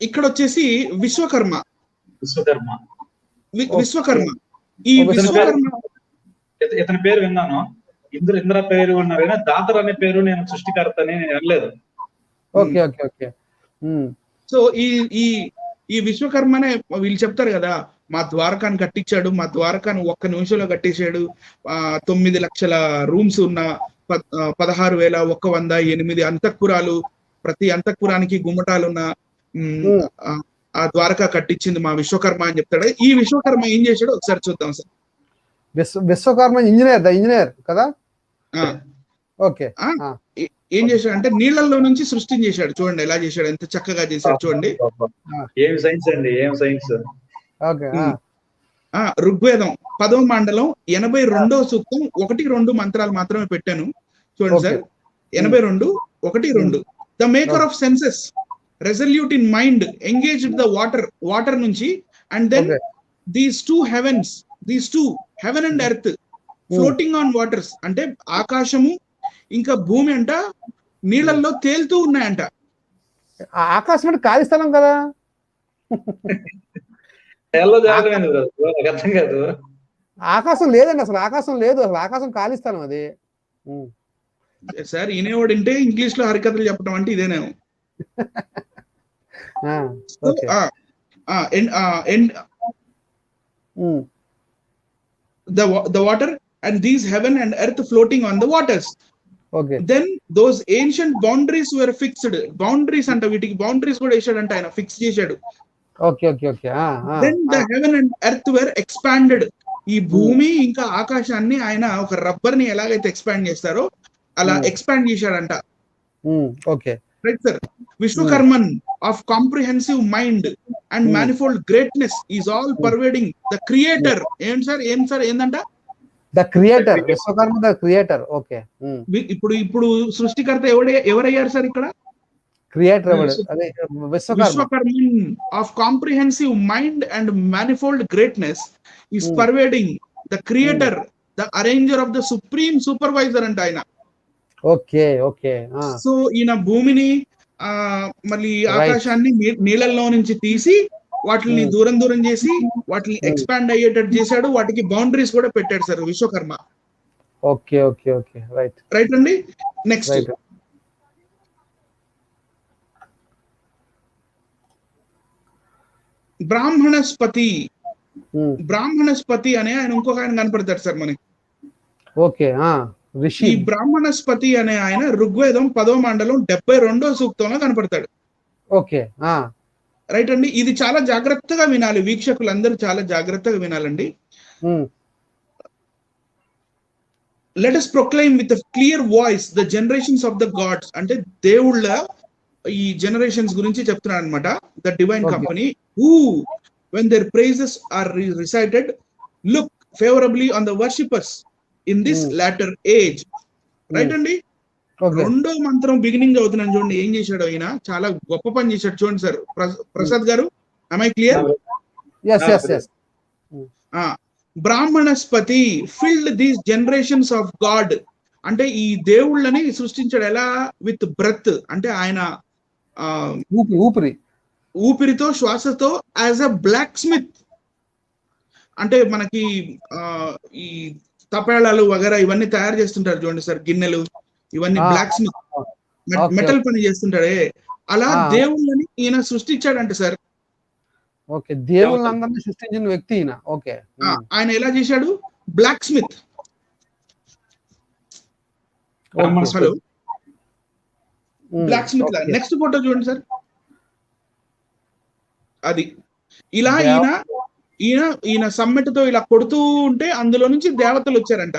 S3: ఇక్కడ వచ్చేసి విశ్వకర్మ. ఈ విశ్వకర్మ
S2: ఇతని పేరు విన్నాను, ఇంద్ర పేరు ఉన్నారు కానీ దాతర్ అనే పేరు నేను సృష్టికర్త అని అనలేదు.
S1: Okay okay okay.
S3: సో ఈ విశ్వకర్మనే వీళ్ళు చెప్తారు కదా, మా ద్వారకాన్ని కట్టించాడు, మా ద్వారకాన్ని 1 నిమిషంలో కట్టేశాడు, 9 లక్షల రూమ్స్ ఉన్న 16,108 అంతఃపురాలు, ప్రతి అంతఃపురానికి గుమ్మటాలున్న ఆ ద్వారకా కట్టించింది మా విశ్వకర్మ అని చెప్తాడు. ఈ విశ్వకర్మ ఏం చేశాడు ఒకసారి చూద్దాం సార్.
S1: విశ్వకర్మ ఇంజనీర్ కదా. ఓకే,
S3: ఏం చేశాడు అంటే నీళ్లలో నుంచి సృష్టిని చేశాడు. చూడండి ఎలా చేశాడు, ఎంత చక్కగా చేశాడు చూడండి.
S2: ఏం సైన్స్ అండి, ఏం సైన్స్.
S3: ఋగ్వేదం 10వ మండలం 82వ సూక్తం 1-2 మంత్రాలు మాత్రమే పెట్టాను చూడండి sir. 82 1-2. The maker of senses resolute in mind engaged the water నుంచి, and then these two heaven and earth floating on waters, అంటే ఆకాశము ఇంకా భూమి అంట నీళ్ళల్లో తేలుతూ ఉన్నాయంట.
S1: ఆకాశం అంటే ఖాళీ స్థలం కదా. ఆకాశం లేదండి, అసలు ఆకాశం లేదు, అసలు ఆకాశం ఖాళీ స్థలం అది.
S3: సార్ ఈయనేవాడు అంటే ఇంగ్లీష్ లో హరికథలు చెప్పడం అంటే ఇదేనేమో. The water and these heaven and earth floating on the waters.
S1: Okay.
S3: Then those ancient boundaries were fixed. Boundaries anta వీటికి boundaries కూడా వేసాడంట ఆయన, ఫిక్స్ చేశాడు.
S1: Okay okay okay.
S3: Then the heaven and earth were expanded. ఈ భూమి ఇంకా ఆకాశాన్ని ఆయన ఒక రబ్బర్ ని ఎలాగైతే ఎక్స్పాండ్ చేస్తారో అలా ఎక్స్పాండ్ చేశాడంట.
S1: Okay,
S3: right sir. Vishvakarman of comprehensive mind and manifold greatness is all pervading the creator. ఏం సార్ ఏందంట?
S1: The creator, Vishwakarma the creator. Okay,
S3: ఇప్పుడు సృష్టికర్త ఎవరయ్యారు సార్ ఇక్కడ?
S1: క్రియేటర్ అదే
S3: Vishvakarman of comprehensive mind and manifold greatness is pervading the creator the arranger of the supreme supervisor అంట ఆయన.
S1: Okay okay.
S3: సో ఈయన భూమిని మళ్ళీ ఆకాశాన్ని నీళ్ళల్లో నుంచి తీసి వాటిని దూరం దూరం చేసి వాటిని ఎక్స్పాండ్ అయ్యేటట్టు చేశాడు, వాటికి బౌండరీస్ కూడా పెట్టాడు sir Vishwakarma.
S1: Okay okay okay. Right
S3: right అండి. నెక్స్ట్ బ్రాహ్మణస్పతి. బ్రాహ్మణస్పతి అనే ఆయన ఇంకొక ఆయన కనపడతాడు సార్ మనకి.
S1: ఓకే. ఋషి.
S3: ఈ బ్రాహ్మణస్పతి అనే ఆయన ఋగ్వేదం 10వ మండలం 72వ సూక్తంలో కనపడతాడు.
S1: ఓకే.
S3: రైట్ అండి. ఇది చాలా జాగ్రత్తగా వినాలి, వీక్షకులందరూ చాలా జాగ్రత్తగా వినాలండి. Let us proclaim with a clear voice the generations of the gods. అంటే దేవుళ్ళ ఈ జనరేషన్స్ గురించి చెప్తున్నాడు అనమాట. The divine company who when their praises are recited look favorably on the worshippers in this latter age. Right అండి. రెండో మంత్రం బిగినింగ్ చదువుతున్నాను చూడండి, ఏం చేశాడు ఆయన, చాలా గొప్ప పని చేశాడు చూడండి సార్. ప్రసాద్ గారు, am I clear?
S1: yes yes yes.
S3: Brahmanaspati filled these generations of god. అంటే ఈ దేవుళ్ళని సృష్టించాడు ఎలా? విత్ బ్రెత్, అంటే ఆయన ఊపిరితో, శ్వాసతో, యాజ్ అ బ్లాక్ స్మిత్. అంటే మనకి ఈ తపేళాలు వగైరా ఇవన్నీ తయారు చేస్తుంటారు చూడండి సార్, గిన్నెలు ఇవన్నీ బ్లాక్ స్మిత్, మెటల్ పని చేస్తుంటాడే. అలా దేవుళ్ళని ఈయన సృష్టించాడంట సార్.
S1: ఓకే. దేవుళ్ళందరినీ సృష్టించిన వ్యక్తి ఈయన. ఓకే.
S3: ఆయన ఎలా చేశాడు? Black smith. Hello, black smith. Next photo చూడండి సార్. అది ఇలా ఈయన సమ్మెట్తో ఇలా కొడుతూ ఉంటే అందులో నుంచి దేవతలు వచ్చారంట.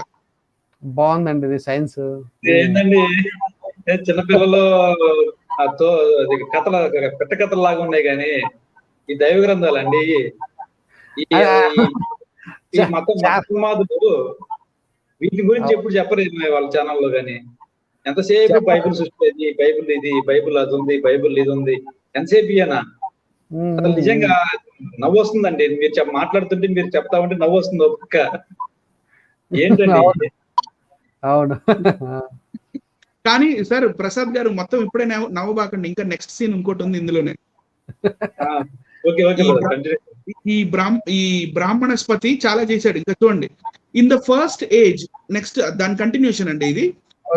S1: బాగుందండి ఇది సైన్స్.
S2: ఏంటండి చిన్నపిల్లలు కథల పెట్ట కథలు లాగా ఉన్నాయి కానీ ఈ దైవ గ్రంథాలు అండి. ఈ మతమాదులు వీటి గురించి ఎప్పుడు చెప్పలేదు వాళ్ళ ఛానల్లో కానీ. ఎంతసేపు బైబిల్ సృష్టి, బైబిల్ ఇది, బైబిల్ అది ఉంది, బైబిల్ ఇది ఉంది, ఎంతసేపు అనా అసలు నిజంగా నవ్వు వస్తుందండి. మీరు మాట్లాడుతుంటే మీరు చెప్తా ఉంటే నవ్వు వస్తుంది. ఒక్క ఏంటండి.
S1: అవును.
S3: కానీ సార్ ప్రసాద్ గారు మొత్తం ఇప్పుడే నవ్వబాకండి, ఇంకా నెక్స్ట్ సీన్ ఇంకోటి ఉంది ఇందులోనే. ఈ బ్రాహ్మణస్పతి చాలా చేశాడు. ఇంకా చూడండి, in the first age, next దాని కంటిన్యూషన్ అండి ఇది.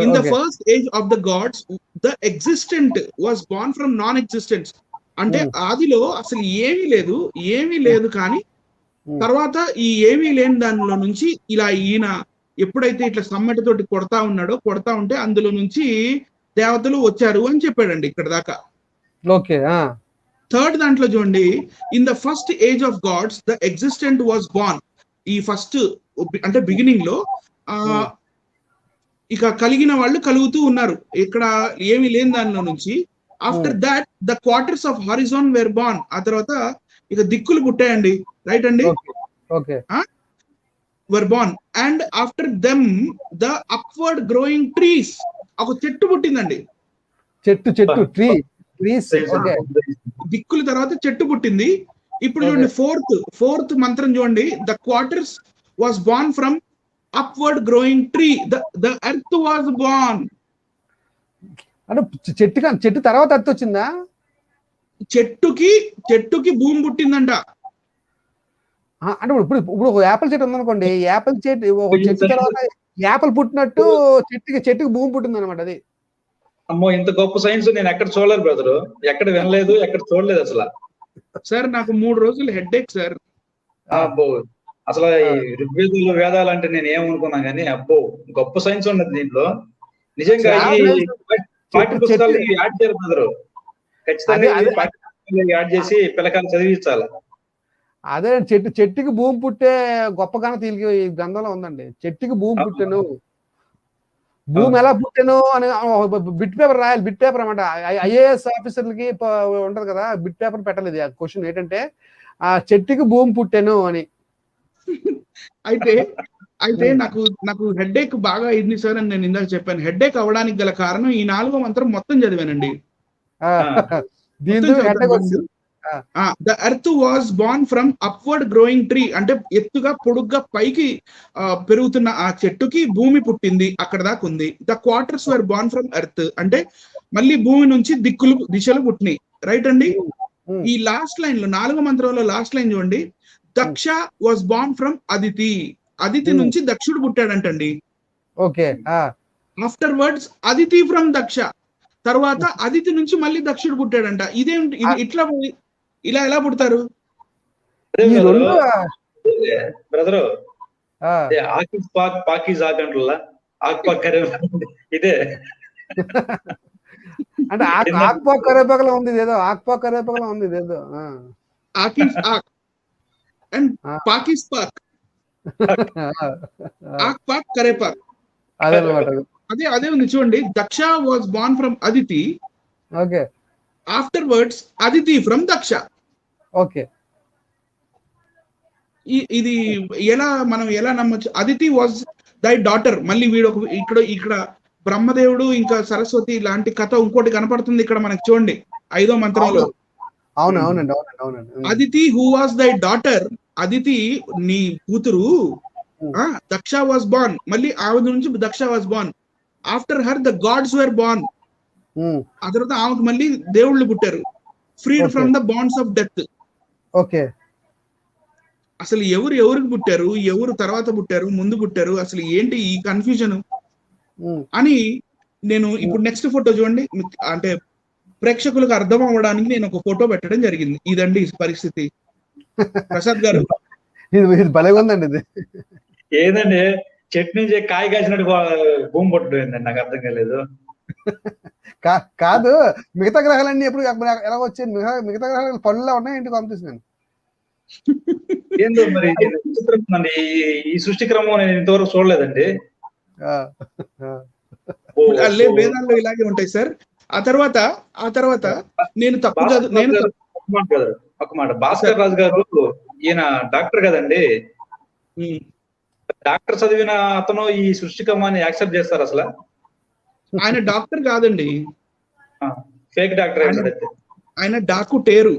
S3: In the first age of the gods the existent was born from non existence. అంటే ఆదిలో అసలు ఏమీ లేదు కానీ తర్వాత ఈ ఏమీ లేని దానిలో నుంచి ఇలా ఈయన ఎప్పుడైతే ఇట్లా సమ్మటితోటి కొడతా ఉంటే అందులో నుంచి దేవతలు వచ్చారు అని చెప్పాడండి ఇక్కడ దాకా.
S1: ఓకే.
S3: థర్డ్ దాంట్లో చూడండి, in the first age of gods the existent was born. ఈ ఫస్ట్ అంటే బిగినింగ్ లో ఇక కలిగిన వాళ్ళు కలుగుతూ ఉన్నారు, ఇక్కడ ఏమీ లేని దానిలో నుంచి. After that the quarters of horizon were born. ఆ తర్వాత ఇక దిక్కులు పుట్టాయండి. రైట్ అండి. Were born and after them the upward growing trees. ఒక చెట్టు పుట్టిందండి.
S1: ట్రీ.
S3: దిక్కుల తర్వాత చెట్టు పుట్టింది. ఇప్పుడు చూడండి ఫోర్త్ మంత్రం చూడండి, the quarters was born from upward growing tree, the earth was born.
S1: అంటే చెట్టు తర్వాత ఎర్త్ వచ్చిందా?
S3: చెట్టుకి భూమి పుట్టిందంట.
S1: అంటే ఇప్పుడు ఒక యాపిల్ చెట్టు ఉందనుకోండి, యాపిల్ చెట్టు తర్వాత యాపిల్ పుట్టినట్టు చెట్టుకి భూమి పుట్టింది అనమాట. అది
S2: అమ్మో, ఇంత గొప్ప సైన్స్ నేను ఎక్కడ చూడలేదు బ్రదరు, ఎక్కడ వినలేదు, ఎక్కడ చూడలేదు అసలు.
S3: సార్ నాకు 3 రోజులు హెడ్ఏక్ సార్.
S2: అబ్బో, అసలు ఈ ఋగ్వేదాలు వేదాలు అంటే నేను ఏమనుకున్నా కానీ అబ్బో గొప్ప సైన్స్ ఉన్నది దీంట్లో. నిజంగా పాఠ్య పుస్తకాలు యాడ్ చేయరు బ్రదరు, ఖచ్చితంగా యాడ్ చేసి పిల్లకాయలు చదివించాలి.
S1: అదే చెట్టుకి భూమి పుట్టే గొప్ప ఘనత ఈ గ్రంథంలో ఉందండి. చెట్టుకి భూమి పుట్టాను, భూమి ఎలా పుట్టాను అని బిట్ పేపర్ రాయాలి. బిట్ పేపర్ అనమాట. ఐఏఎస్ ఆఫీసర్లకి ఉంటది కదా, బిట్ పేపర్ పెట్టలేదు. ఆ క్వశ్చన్ ఏంటంటే ఆ చెట్టుకి భూమి పుట్టాను అని.
S3: అయితే నాకు హెడ్ఏక్ బాగా అయింది సార్ అని నేను ఇందాక చెప్పాను. హెడ్ఏక్ అవ్వడానికి గల కారణం ఈ 4వ మంత్రం మొత్తం చదివానండి.
S1: దీంతో హెడ్ఏక్ వచ్చింది.
S3: The earth was born from upward growing tree, అంటే ఎత్తుగా పొడుగ్గా పైకి పెరుగుతున్న ఆ చెట్టుకి భూమి పుట్టింది, అక్కడ దాకా ఉంది. The quarters were born from earth, అంటే మళ్ళీ భూమి నుంచి దిశలు పుట్టినాయి. రైట్ అండి. ఈ లాస్ట్ లైన్ లో 4వ మంత్రంలో లాస్ట్ లైన్ చూడండి. Daksha was born from Aditi, Aditi నుంచి దక్షుడు పుట్టాడంటండి.
S1: Okay.
S3: Afterwards Aditi from Daksha, తర్వాత అదితి నుంచి మళ్ళీ దక్షుడు పుట్టాడంట. ఇదేంటి ఇట్లా ఇలా ఎలా పుడతారు?
S2: బ్రదరు ఆకిస్ పాక్ పాకిజ్ ఆకంట్లా ఆక్ పాక్ ఇదే
S1: అంటే ఆక్పాక్ కరేపాకలో ఉంది ఇదేదో, ఆక్పాక్ కరేపాకలో ఉంది ఇదేదో.
S3: ఆకిస్ ఆక్ అండ్ పాకిస్ పాక్, ఆక్ పాక్ కరేపాక్
S1: అదే అన్నమాట.
S3: అదే ఉంది చూడండి. Daksha was born from Aditi,
S1: okay.
S3: Afterwards Aditi from Daksha.
S1: Okay.
S3: ఇది మనం ఎలా నమ్మొచ్చు? Aditi was thy daughter. మళ్ళీ వీడు ఇక్కడ బ్రహ్మదేవుడు ఇంకా సరస్వతి లాంటి కథ ఇంకోటి కనపడుతుంది ఇక్కడ మనకి చూడండి 5వ మంత్రంలో.
S1: అవునండి.
S3: Aditi who was thy daughter, Aditi నీ కూతురు. దక్ష వాజ్ బార్న్, మళ్ళీ ఆమె నుంచి Daksha was born. After her the gods were born, ఆ తర్వాత ఆమెకు మళ్ళీ దేవుళ్ళు పుట్టారు. Freed from the bonds of death.
S1: Okay.
S3: అసలు ఎవరికి పుట్టారు, ఎవరు తర్వాత పుట్టారు, ముందు పుట్టారు, అసలు ఏంటి ఈ కన్ఫ్యూజన్ అని నేను ఇప్పుడు నెక్స్ట్ ఫోటో చూడండి. అంటే ప్రేక్షకులకు అర్థం అవ్వడానికి నేను ఒక ఫోటో పెట్టడం జరిగింది. ఇదండి పరిస్థితి. ప్రసాద్ గారు
S1: ఇది భలేగా ఉందండి. ఇది
S2: ఏదండి చెట్టు నుంచి కాయ కాసినట్టు భూమి పట్టుకుందండి, నాకు అర్థం కాలేదు.
S1: కాదు, మిగతా గ్రహాలన్నీ ఎప్పుడు ఎలా వచ్చాయి? మిగతా గ్రహాలు పనుల్లో ఉన్నాయి ఏంటి పంపిస్తున్నాను.
S2: ఏందో మరి విచిత్రం, ఈ సృష్టి క్రమం నేను ఇంతవరకు చూడలేదండి.
S3: వేదాల్లో ఇలాగే ఉంటాయి సార్. ఆ తర్వాత నేను
S2: ఒక మాట, భాస్కర్ రాజు గారు ఈయన డాక్టర్ కదండి. డాక్టర్ చదివిన అతను ఈ సృష్టి క్రమాన్ని యాక్సెప్ట్ చేస్తారు అసలు?
S3: ఆయన డాక్టర్ కాదండి,
S2: ఫేక్ డాక్టర్.
S3: ఆయన డాకుటేరు.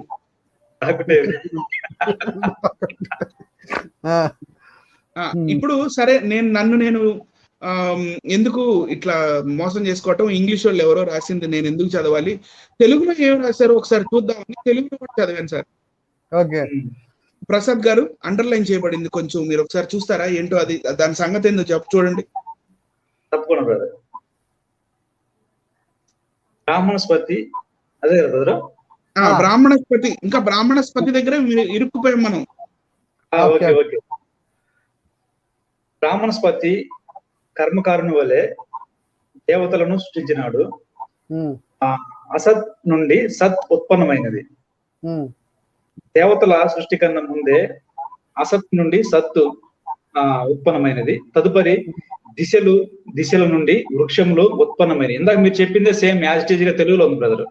S3: ఇప్పుడు సరే, నేను ఎందుకు ఇట్లా మోసం చేసుకోవటం? ఇంగ్లీష్ వాళ్ళు ఎవరో రాసింది నేను ఎందుకు చదవాలి? తెలుగులో ఏం రాశారు ఒకసారి చూద్దామని తెలుగులో కూడా చదివాను సార్.
S1: ఓకే.
S3: ప్రసాద్ గారు అండర్లైన్ చేయబడింది, కొంచెం మీరు ఒకసారి చూస్తారా ఏంటో? అది దాని సంగతి ఏందో చూడండి.
S2: తప్పకుండా బ్రదర్. బ్రాహ్మణస్పతి అదే కదా బ్రదర్?
S3: బ్రాహ్మణస్పతి, ఇంకా బ్రాహ్మణస్పతి దగ్గర ఇరుక్కుపోయాం మనం.
S2: ఓకే. బ్రాహ్మణస్పతి కర్మకారుని వలె దేవతలను సృష్టించినాడు. అసత్ నుండి సత్ ఉత్పన్నమైనది. దేవతల సృష్టి కన్నా ముందే అసత్ నుండి సత్తు ఉత్పన్నమైనది. తదుపరి దిశల నుండి వృక్షములు ఉత్పన్నమైనది. ఇందాక మీరు చెప్పిందే సేమ్ యాజ్ ఇట్ ఈజ్ గా తెలుగులో ఉంది బ్రదర్.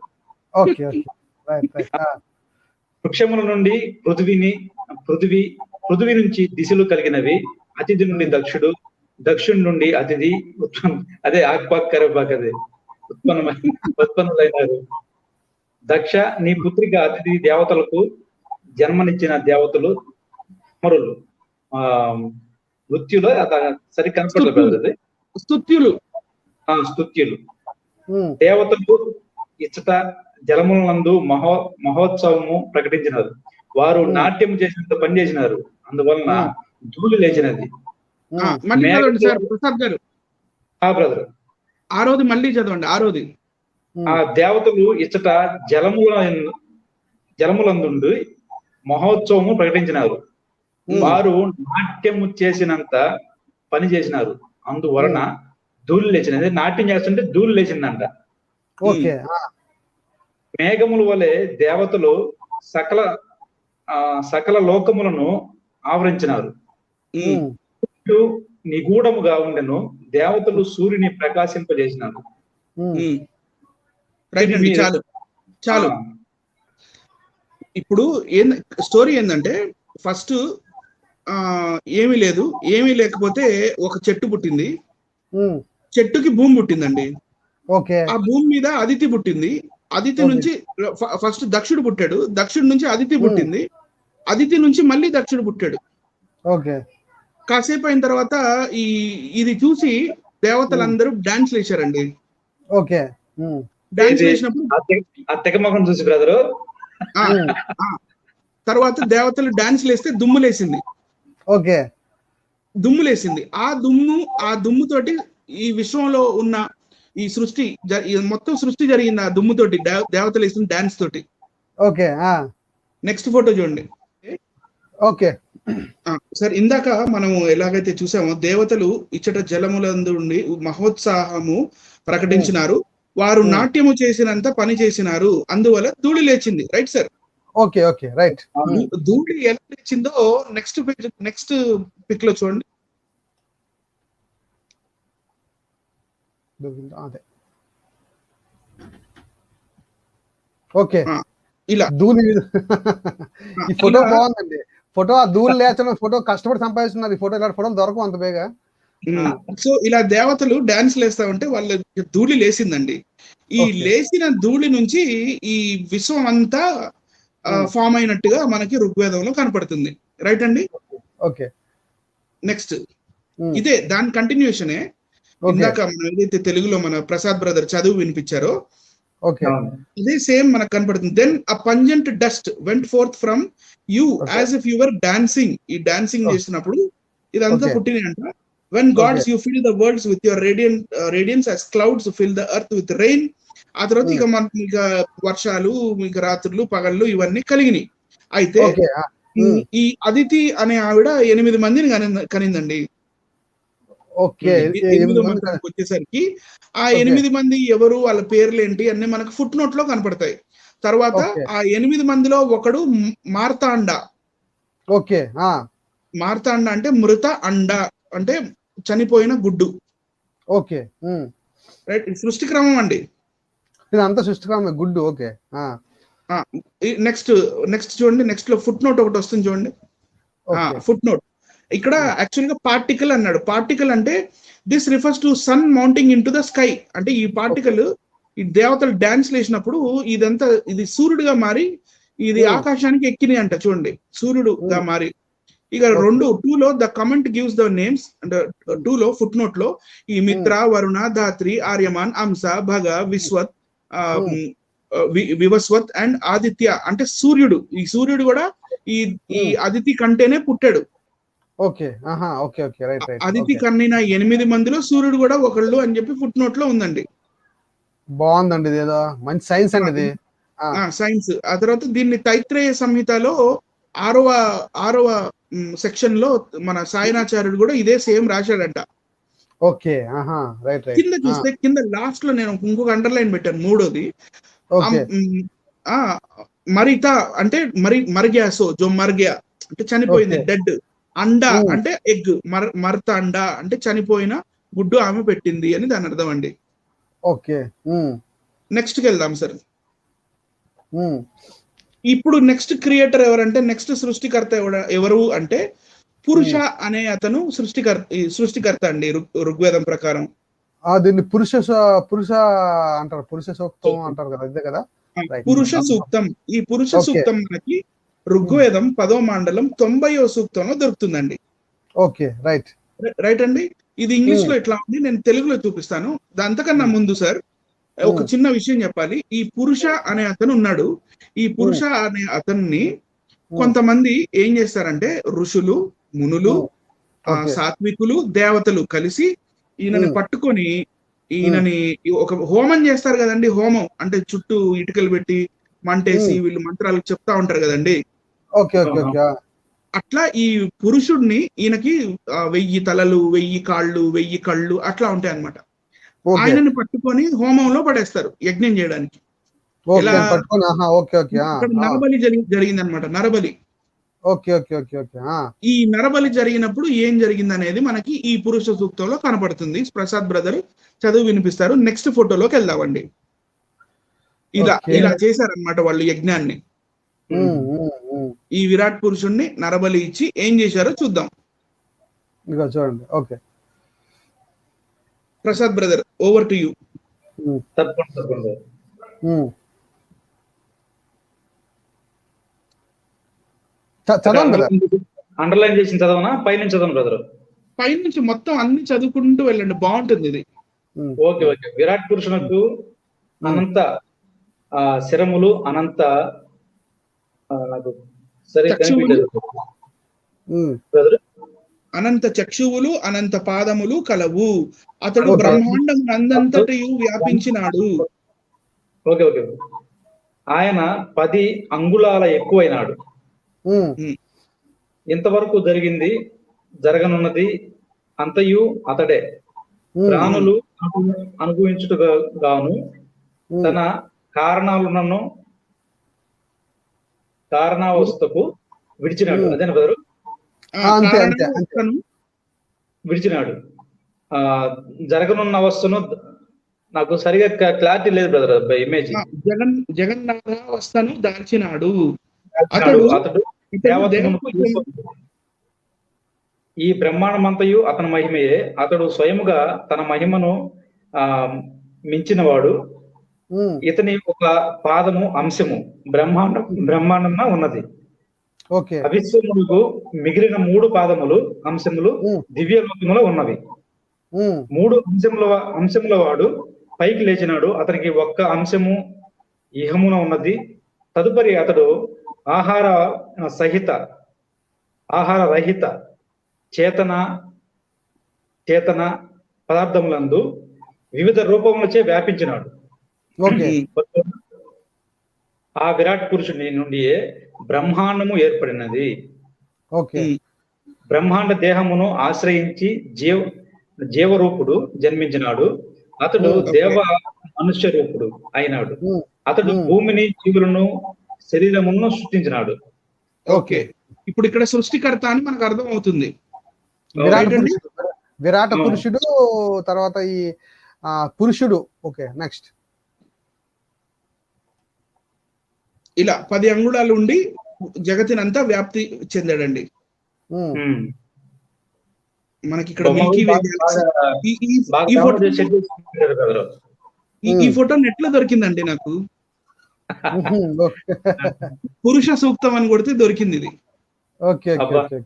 S2: వృక్షముల నుండి పృథివీ నుంచి దిశలు కలిగినవి. అతిథి నుండి దక్షుడి నుండి అతిథి అదే ఆక్పాక్ కరేపాక్ అదే ఉత్పన్నమైనారు. దక్ష నీ పుత్రిక అతిథి దేవతలకు జన్మనిచ్చిన దేవతలు అమరులు. మృత్యులో సరి కనపడలేదు. స్తుత్యులు దేవతలు ఇచ్చట జలములందు మహోత్సవము ప్రకటించినారు. వారు నాట్యం చేసినంత పని చేసినారు, అందువలన ధూళి లేచినది.
S3: ప్రసాద్ గారు
S2: బ్రదర్
S3: 6వది మళ్ళీ చదవండి. 6వది.
S2: ఆ దేవతలు ఇచ్చట జలములందు మహోత్సవము ప్రకటించినారు. వారు నాట్యము చేసినంత పని చేసినారు, అందువలన ధూళి లేచినది. నాట్యం చేస్తుంటే ధూళి లేచిందంట. మేఘముల వలె దేవతలు సకల లోకములను ఆవరించినారు. నిగూఢముగా ఉండెను. దేవతలు సూర్యుని ప్రకాశింపజేసినారు.
S3: చాలు. ఇప్పుడు స్టోరీ ఏంటంటే, ఫస్ట్ ఏమీ లేకపోతే ఒక చెట్టు పుట్టింది. చెట్టుకి భూమి పుట్టిందండి. ఆ భూమి మీద అదితి పుట్టింది. అదితి
S1: Okay.
S3: నుంచి ఫస్ట్ దక్షుడు పుట్టాడు, దక్షుడు నుంచి అదితి పుట్టింది, అదితి నుంచి మళ్ళీ దక్షుడు పుట్టాడు.
S1: ఓకే
S3: కాసేపు అయిన తర్వాత ఇది చూసి దేవతలందరూ డాన్స్ వేశారండి.
S1: ఓకే
S3: డాన్స్
S2: ఇది
S3: వేసినప్పుడు
S2: ఆ తెగ ముఖం చూసి బ్రదరు
S3: ఆ, ఆ, తర్వాత దేవతలు డాన్స్ లేస్తే దుమ్ములేసింది.
S1: ఓకే
S3: దుమ్ములేసింది. ఆ దుమ్ముతోటి ఈ విశ్వంలో ఉన్న ఈ సృష్టి ఈ మొత్తం సృష్టి జరిగింది ఆ దుమ్ముతోటి, దేవతలు వేసిన డాన్స్ తోటి.
S1: ఓకే
S3: నెక్స్ట్ ఫోటో చూడండి.
S1: ఓకే
S3: సార్, ఇందాక మనం ఎలాగైతే చూసామో దేవతలు ఇచ్చట జలములందు ఉండి మహోత్సాహము ప్రకటించినారు, వారు నాట్యము చేసినంత పని చేసినారు, అందువల్ల ధూళి లేచింది. Right sir?
S1: Okay okay right
S3: ధూళి ఎలా లేచిందో నెక్స్ట్ పేజ్, నెక్స్ట్ పిక్ లో చూడండి.
S1: అదే ఓకే
S3: ఇలా
S1: ధూళి ఈ ఫోటో బాగుందండి. ఫోటో ఆ ధూళి లేచిన ఫోటో కష్టపడి సంపాదిస్తున్నారు. ఈ ఫోటో ఇలాంటి ఫోటోలు దొరకవు అంత బేగా.
S3: సో ఇలా దేవతలు డాన్స్ లేస్తా ఉంటే వాళ్ళ ధూళి లేసిందండి. ఈ లేచిన ధూళి నుంచి ఈ విశ్వం అంతా ఫామ్ అయినట్టుగా మనకి ఋగ్వేదంలో కనపడుతుంది. రైట్ అండి?
S1: ఓకే
S3: నెక్స్ట్ ఇదే దాని కంటిన్యూషనే. ఇందాక మనం ఏదైతే తెలుగులో మన ప్రసాద్ బ్రదర్ చదువు వినిపించారో ఇదే సేమ్ మనకు కనపడుతుంది. Then a pungent dust went forth from you as if your dancing. ఈ డాన్సింగ్ చేసినప్పుడు ఇదంతా పుట్టినాయి అంట. When gods you fill the worlds with your radiance as clouds fill the earth with rain. ఆ తర్వాత ఇక మనకి ఇక వర్షాలు, ఇక రాత్రులు పగళ్ళు ఇవన్నీ కలిగినాయి. అయితే ఈ అదితి అనే ఆవిడ 8 మందిని కనిందండి.
S1: ఓకే
S3: 8వ మందికి వచ్చేసరికి ఆ 8 మంది ఎవరు, వాళ్ళ పేర్లు ఏంటి అన్ని మనకు ఫుట్ నోట్ లో కనపడతాయి. తర్వాత ఆ 8 మందిలో ఒకడు మార్తాండ.
S1: ఓకే
S3: మార్తాండ అంటే మృత అండ అంటే చనిపోయిన గుడ్డు.
S1: Okay
S3: right? సృష్టి క్రమం అండి,
S1: ఇదంతా సృష్టి క్రమం. గుడ్డు. ఓకే
S3: నెక్స్ట్ చూడండి. నెక్స్ట్ లో ఫుట్ నోట్ ఒకటి వస్తుంది చూడండి. ఫుట్ నోట్ ఇక్కడ యాక్చువల్ గా పార్టికల్ అన్నాడు. పార్టికల్ అంటే this refers to sun mounting into the sky. అంటే ఈ పార్టికల్ ఈ దేవతలు డాన్స్ లేసినప్పుడు ఇదంతా ఇది సూర్యుడుగా మారి ఇది ఆకాశానికి ఎక్కినాయి అంట. చూడండి, సూర్యుడుగా మారి. ఇక 2 the comment gives the names. అంటే 2 ఫుట్ నోట్ లో ఈ మిత్ర, వరుణ, ధాత్రి, ఆర్యమాన్, అంశ, భగ, విశ్వత్, వివస్వత్ అండ్ ఆదిత్య అంటే సూర్యుడు. ఈ సూర్యుడు కూడా ఈ అదితి కంటేనే పుట్టాడు.
S1: Okay okay okay right right.
S3: Aditi కన్నిన 8 మందిలో సూర్యుడు కూడా ఒకళ్ళు అని చెప్పి ఫుట్ నోట్ లో ఉందండి.
S1: బాగుందండి, ఇదేదో మంచి సైన్స్ అండి ఇది.
S3: సైన్స్. ఆ తర్వాత దీన్ని తైత్రేయ సంహితలో 6వ సెక్షన్ లో మన సాయనాచార్యుడు కూడా ఇదే సేమ్ రాశాడంట.
S1: Okay right right.
S3: కింద చూస్తే కింద లాస్ట్ లో నేను ఇంకొక అండర్లైన్ పెట్టాను. 3వది మరిత అంటే మర్గ్యాసో జో మర్గ్యా అంటే చనిపోయింది, డెడ్. అండా అంటే ఎగ్, మర్త అండా అంటే చనిపోయిన గుడ్డు ఆమె పెట్టింది అని దాని అర్థం అండి.
S1: ఓకే
S3: నెక్స్ట్ కి వెళ్దాం సార్. ఇప్పుడు నెక్స్ట్ క్రియేటర్ ఎవరంటే, నెక్స్ట్ సృష్టికర్త ఎవరు అంటే పురుష అనే అతను సృష్టికర్త అండి ఋగ్వేదం ప్రకారం.
S1: దీన్ని పురుష అంటారు, పురుష సూక్తం అంటారు కదా, ఇదే కదా
S3: పురుష సూక్తం. ఈ పురుష సూక్తం మనకి ఋగ్వేదం 10వ మండలం 90వ సూక్తంలో దొరుకుతుందండి.
S1: ఓకే రైట్
S3: రైట్ అండి. ఇది ఇంగ్లీష్ లో ఎట్లా ఉంది నేను తెలుగులో చూపిస్తాను. దాంతకన్నా ముందు సార్ ఒక చిన్న విషయం చెప్పాలి. ఈ పురుష అనే అతను ఉన్నాడు. ఈ పురుష అనే అతన్ని కొంతమంది ఏం చేస్తారంటే ఋషులు, మునులు, సాత్వికులు, దేవతలు కలిసి ఈయనని పట్టుకొని ఈయనని ఒక హోమం చేస్తారు కదండి. హోమం అంటే చుట్టూ ఇటుకలు పెట్టి మంటేసి వీళ్ళు మంత్రాలు చెప్తా ఉంటారు కదండి. అట్లా ఈ పురుషుడిని ఈయనకి 1000 తలలు, 1000 కాళ్ళు, 1000 కళ్ళు అట్లా ఉంటాయి అన్నమాట. ఆయనని పట్టుకొని హోమంలో పడేస్తారు యజ్ఞం చేయడానికి. నరబలి జరిగింది అనమాట. నరబలి. ఈ నరబలి జరిగినప్పుడు ఏం జరిగింది అనేది మనకి ఈ పురుష సూక్తంలో కనపడుతుంది. ప్రసాద్ బ్రదర్ చదువు వినిపిస్తారు. నెక్స్ట్ ఫోటోలోకి వెళ్దామండి. ఇలా చేశారనమాట వాళ్ళు యజ్ఞాన్ని. ఈ విరాట్ పురుషుణ్ణి నరబలి ఇచ్చి ఏం చేశారో చూద్దాం.
S1: చూడండి. Okay
S3: Prasad brother, over to you.
S1: చదవండి బ్రదర్.
S2: అండర్లైన్ చేసిన చదవనా పైన చదవను బ్రదర్?
S3: పైనుంచి మొత్తం అన్ని చదువుకుంటూ వెళ్ళండి, బాగుంటుంది ఇది.
S2: Okay okay. విరాట్ పురుషునకు అనంత శిరములు, అనంత నాకు సరే కనిపించలేదు బ్రదర్.
S3: అనంత చక్షువులు, అనంత పాదములు కలవు. అతడు
S1: Okay.
S3: బ్రహ్మాండం నందంతటయు వ్యాపించినాడు.
S2: Okay okay. ఆయన 10 అంగుళాల ఎక్కువైనాడు. ఇంతవరకు జరిగింది, జరగనున్నది అంతయు అతడే. ప్రాణులు అనుభవించుటగాను తన కారణావస్థకు విడిచినాడు. అదేనా బ్రదరు?
S1: అంతే అంతే అంతే.
S2: విడిచినాడు. జరగనున్న అవస్థను నాకు సరిగా క్లారిటీ లేదు బ్రదర్. ఇమేజ్
S3: జగన్నాథావస్థను దాల్చినాడు.
S2: అతడు ఈ బ్రహ్మాండమంతయు అతని మహిమయే. అతడు స్వయముగా తన మహిమను మించినవాడు. ఇతని ఒక పాదము అంశము బ్రహ్మాండంగా ఉన్నది. అవిశ్వములకు మిగిలిన 3 పాదములు అంశములు దివ్య లోకములో ఉన్నవి. 3 అంశముల వాడు పైకి లేచినాడు. అతనికి ఒక్క అంశము ఇహమున ఉన్నది. తదుపరి అతడు ఆహార రహిత చేతన పదార్థములందు వివిధ రూపములచే వ్యాపించినాడు. ఆ విరాట్ పురుషుని నుండియే బ్రహ్మాండము ఏర్పడినది. బ్రహ్మాండ దేహమును ఆశ్రయించి జీవరూపుడు జన్మించినాడు. అతడు మనుష్య రూపుడు అయినాడు. అతడు భూమిని, జీవులను, శరీరమును సృష్టించినాడు.
S3: ఓకే, ఇప్పుడు ఇక్కడ సృష్టికర్త అని మనకు అర్థం అవుతుంది.
S1: విరాట పురుషుడు, తర్వాత ఈ పురుషుడు. Okay, next.
S3: ఇలా 10 అంగుళాలు ఉండి జగతినంతా వ్యాప్తి చెందాడండి. మనకి ఇక్కడ ఈ ఫోటో నెట్ లో దొరికిందండి నాకు. పురుష సూక్తం అని కొడితే దొరికింది ఇది.
S1: Okay okay.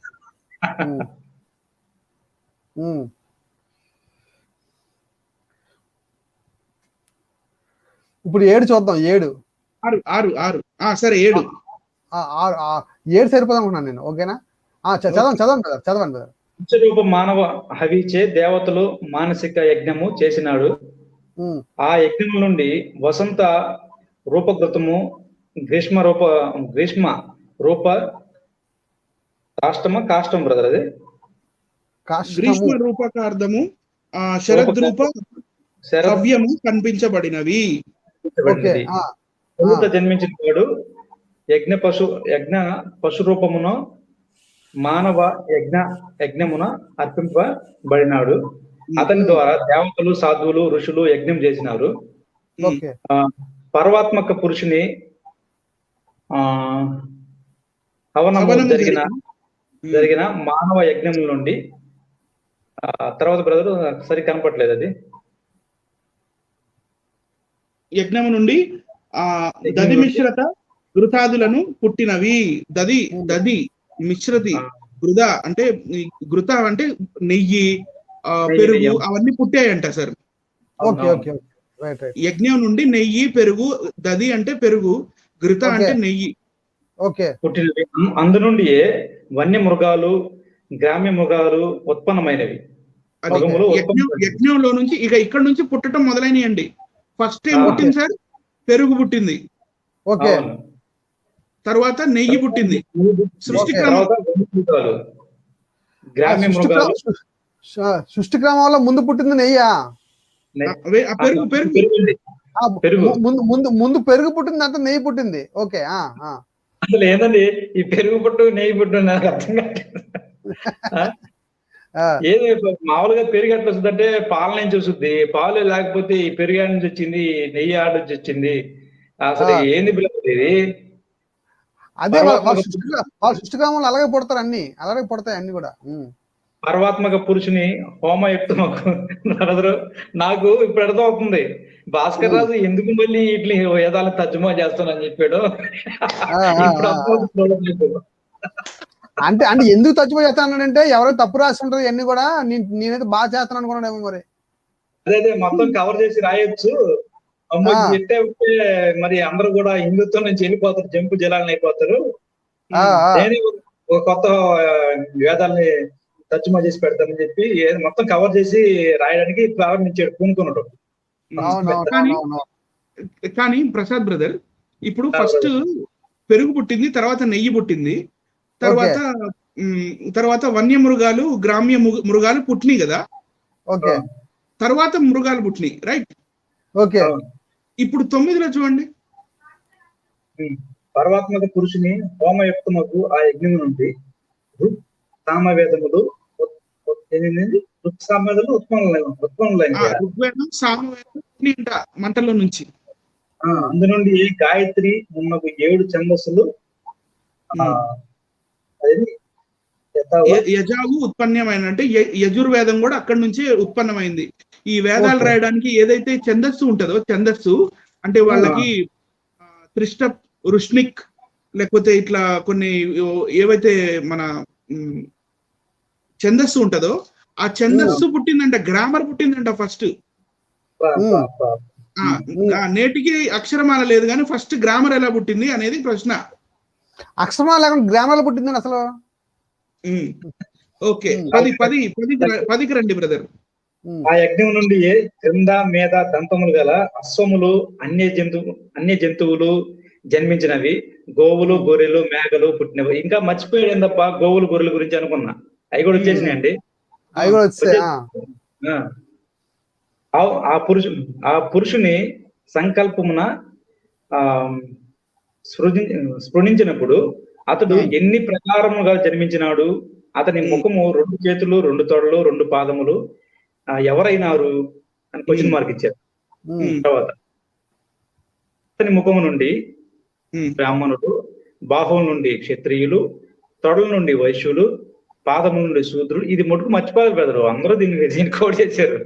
S1: ఇప్పుడు 7 చూద్దాం. 7
S3: సరే 7
S1: సరిపోదాం అనుకున్నాను నేను. ఓకేనా? చదవండి బ్రదర్.
S2: రూప మానవ హవిచే దేవతలు మానసిక యజ్ఞము చేసినాడు. ఆ యజ్ఞం నుండి వసంత రూపకృతము, గ్రీష్మ రూప కాష్టం బ్రదర్. అది
S3: గ్రీష్మ రూపకార్థము, శరదృప కవ్యము కనిపించబడినవి.
S2: జన్మించిన వాడు యజ్ఞ పశు రూపమును మానవ యజ్ఞమున అర్పింపబడినాడు. అతని ద్వారా దేవతలు, సాధువులు, ఋషులు యజ్ఞం చేసినారు. పర్వాత్మక పురుషుని హవనము జరిగిన మానవ యజ్ఞం నుండి తర్వాత బ్రదర్ సరి కనపట్లేదు. అది
S3: యజ్ఞము నుండి దది మిశ్రత ఘృతాదులను పుట్టినవి. దది మిశ్రతి ఘృత అంటే నెయ్యి, పెరుగు అవన్నీ పుట్టాయంట సార్. యజ్ఞం నుండి నెయ్యి, పెరుగు, దది అంటే పెరుగు, ఘృత అంటే నెయ్యి
S2: పుట్టినవి. అందు నుండి వన్య మృగాలు, గ్రామ్య మృగాలు ఉత్పన్నమైనవి.
S3: యజ్ఞంలో నుంచి ఇక్కడ నుంచి పుట్టడం మొదలైనయండి. ఫస్ట్ ఏం పుట్టింది సార్? పెరుగు పుట్టింది. తర్వాత నెయ్యి పుట్టింది. సృష్టి
S1: క్రమంలో ముందు పుట్టింది నెయ్యా? ముందు పెరుగు పుట్టింది, అంతా నెయ్యి పుట్టింది. ఓకే.
S2: అసలు ఏందండి ఈ పెరుగు పుట్టు నెయ్యి పుట్టు నాకు అర్థం కాదు. ఏది మామూలుగా పెరుగు ఎట్లా వస్తుందంటే పాల నుంచి వస్తుంది. పాలు లేకపోతే ఈ పెరుగు ఆడ నుంచి వచ్చింది, నెయ్యి ఆడ నుంచి వచ్చింది. అసలు ఏంది ఇది?
S1: అదే సృష్టిక్రమంలో అలాగే పుడతారు, అలాగే పుడతాయి అన్ని కూడా.
S2: పరమాత్మక పురుషుని హోమయుక్తమకు నాకు ఇప్పుడు అర్థం అవుతుంది. భాస్కర్ రాజు ఎందుకు మళ్ళీ ఇట్లా వేదాలను తర్జుమా చేస్తానని చెప్పాడు. ఇప్పుడు
S1: అంటే అంటే ఎందుకు తచ్చిపోయి చేస్తానంటే ఎవరో తప్పు రాసి ఉంటారు ఇవన్నీ కూడా నేనైతే బాగా చేస్తాను అనుకున్నాడేమో మరి.
S2: అదే మొత్తం కవర్ చేసి రాయొచ్చు. అమ్మో చెట్టే ఉంటే మరి అందరూ కూడా హిందుత్వం నుంచి వెళ్ళిపోతారు, జంపు జలాలను అయిపోతారు. నేనే ఒక కొత్త వేదాల్ని తర్జుమా చేసి పెడతానని చెప్పి మొత్తం కవర్ చేసి రాయడానికి ప్రారంభించాడు, పూనుకున్నాడు.
S3: కానీ ప్రసాద్ బ్రదర్, ఇప్పుడు ఫస్ట్ పెరుగు పుట్టింది, తర్వాత నెయ్యి పుట్టింది, తర్వాత వన్య మృగాలు, గ్రామ్య మృగాలు పుట్టినాయి కదా, తర్వాత మృగాలు పుట్టినాయి, రైట్?
S1: ఓకే.
S3: ఇప్పుడు 9లో చూడండి,
S2: పరమాత్మక పురుషుని హోమయుక్తముకు ఆ యజ్ఞము నుండి సామవేదములు
S3: మంటల్లో నుంచి
S2: అందు నుండి గాయత్రి మున్నగు 7 ఛందస్సులు
S3: యజావు ఉత్పన్నమైన, అంటే యజుర్వేదం కూడా అక్కడి నుంచే ఉత్పన్నమైంది. ఈ వేదాలు రాయడానికి ఏదైతే ఛందస్సు ఉంటుందో, ఛందస్సు అంటే వాళ్ళకి త్రిష్ట, రుష్నిక్, లేకపోతే ఇట్లా కొన్ని ఏవైతే మన ఛందస్సు ఉంటుందో ఆ ఛందస్సు పుట్టిందంట, గ్రామర్ పుట్టిందంట ఫస్ట్. నేటికి అక్షరమాల లేదు కానీ ఫస్ట్ గ్రామర్ ఎలా పుట్టింది అనేది ప్రశ్న.
S1: అక్షరమాల లేకుండా గ్రామర్ పుట్టిందండి అసలు.
S3: ఓకే, 10కి రండి బ్రదర్.
S2: ఆ యజ్ఞం నుండి క్రింద మీద దంతములు గల అశ్వములు, అన్య జంతువులు జన్మించినవి, గోవులు, గొర్రెలు, మేకలు పుట్టినవి. ఇంకా మర్చిపోయాడు ఏందప్ప గోవులు, గొర్రెల గురించి అనుకున్నా, అవి కూడా వచ్చేసినాయండి. ఆ పురుషుని సంకల్పమున స్ఫురించినప్పుడు అతడు ఎన్ని ప్రకారముగా జన్మించినాడు, అతని ముఖము 2 చేతులు, 2 తొడలు, 2 పాదములు ఎవరైనారు అని క్వశ్చన్ మార్క్ ఇచ్చారు. తర్వాత అతని ముఖము నుండి బ్రాహ్మణులు, బాహువుల నుండి క్షత్రియులు, తొడల నుండి వైశ్యులు, పాదముల నుండి శూద్రులు. ఇది మటుకు మర్చిపోయారు బ్రదరు, అందరూ దీన్ని కోడ్ చేశారు.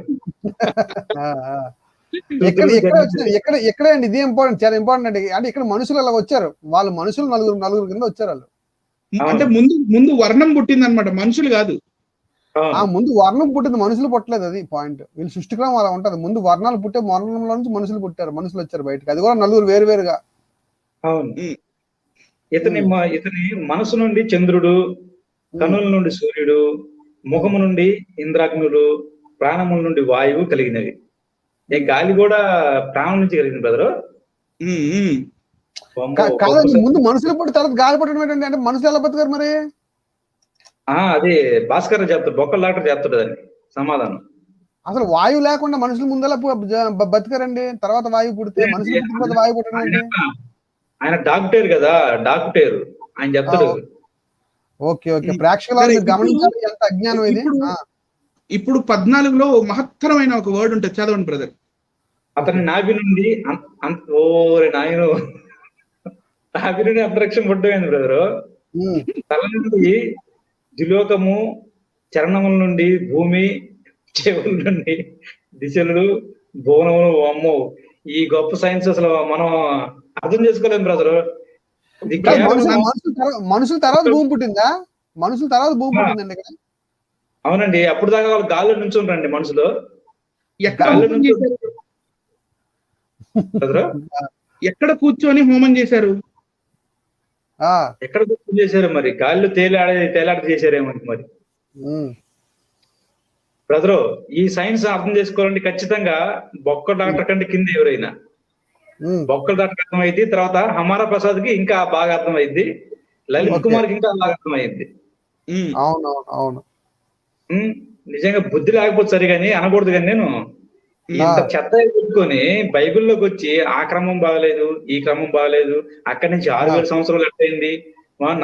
S1: ఎక్కడ అండి ఇది ఇంపార్టెంట్, చాలా ఇంపార్టెంట్ అండి. అంటే ఇక్కడ మనుషులు అలా వచ్చారు, వాళ్ళు మనుషులు నలుగురు కింద వచ్చారు వాళ్ళు.
S3: అంటే ముందు వర్ణం పుట్టింది అనమాట, మనుషులు కాదు.
S1: ముందు వర్ణం పుట్టింది, మనుషులు పుట్టలేదు. అది పాయింట్. వీళ్ళు సృష్టిక్రమం అలా ఉంటది. ముందు వర్ణాలు పుట్టే, వర్ణంలో నుంచి మనుషులు పుట్టారు, మనుషులు వచ్చారు బయటకు. అది కూడా నలుగురు వేరువేరుగా.
S2: అవును. ఇతని మనసు నుండి చంద్రుడు, కనుల నుండి సూర్యుడు, ముఖము నుండి ఇంద్రాగ్నులు, ప్రాణముల నుండి వాయువు కలిగినవి. గాలి కూడా ప్రాణం నుంచి కలిగింది బ్రదరు.
S1: కాదండి, ముందు మనుషులు పుట్టి తర్వాత గాలి పుట్టడం ఏంటంటే, అంటే మనుషులు ఎలా బతుకారు మరి?
S2: అదే భాస్కర్ చెప్తాడు, బొక్కల డాక్టర్ చెప్తాడు దానికి సమాధానం.
S1: అసలు వాయువు లేకుండా మనుషులు ముందలా బతికారండి, తర్వాత వాయువు పుడితే మనుషులు పుట్టిన వాయువు పుట్టడం అంటే?
S2: ఆయన డాక్టర్ కదా, డాక్టర్ ఆయన చెప్తాడు.
S1: ఓకే ఓకే, ప్రేక్షకులు గమనించాలి ఎంత అజ్ఞానం ఇది.
S3: ఇప్పుడు 14లో మహత్తరమైన ఒక వర్డ్ ఉంటుంది, చదవండి బ్రదర్.
S2: అతని నాభి నుండి నాభి నుండి అంతరిక్షం పుట్టమైంది బ్రదరు. తల నుండి ద్విలోకము, చరణముల నుండి భూమి, చెవుల నుండి దిశలు, భువనములు. అమ్మో, ఈ గొప్ప సైన్స్ అసలు మనం అర్థం చేసుకోలేము బ్రదరు.
S1: మనుషుల తర్వాత భూమి పుట్టిందా? మనుషుల తర్వాత భూమి పుట్టిందండి ఇక్కడ.
S2: అవునండి, అప్పుడు దాకా వాళ్ళు గాల్లో నుంచి ఉంటారండి మనుషులు.
S3: ఎక్కడ కూర్చొని హోమం చేశారు?
S2: ఎక్కడ కూర్చొని చేశారు మరి? గాల్లో తేలాడ చేశారేమో మరి బ్రదరు. ఈ సైన్స్ అర్థం చేసుకోవాలంటే ఖచ్చితంగా బొక్క డాక్టర్ కంటే కింద ఎవరైనా, బొక్కల డాక్టర్ అర్థమైంది, తర్వాత హమారా ప్రసాద్ కి ఇంకా బాగా అర్థమైంది, లలిత్ కుమార్ కి ఇంకా బాగా అర్థమైంది.
S1: అవును,
S2: నిజంగా బుద్ధి లేకపోతే సరే కానీ అనకూడదు. కానీ నేను ఇంత చెత్త పెట్టుకొని బైబిల్లోకి వచ్చి ఆ క్రమం బాగలేదు, ఈ క్రమం బాగలేదు, అక్కడి నుంచి 6000 సంవత్సరాలు అట్టయింది,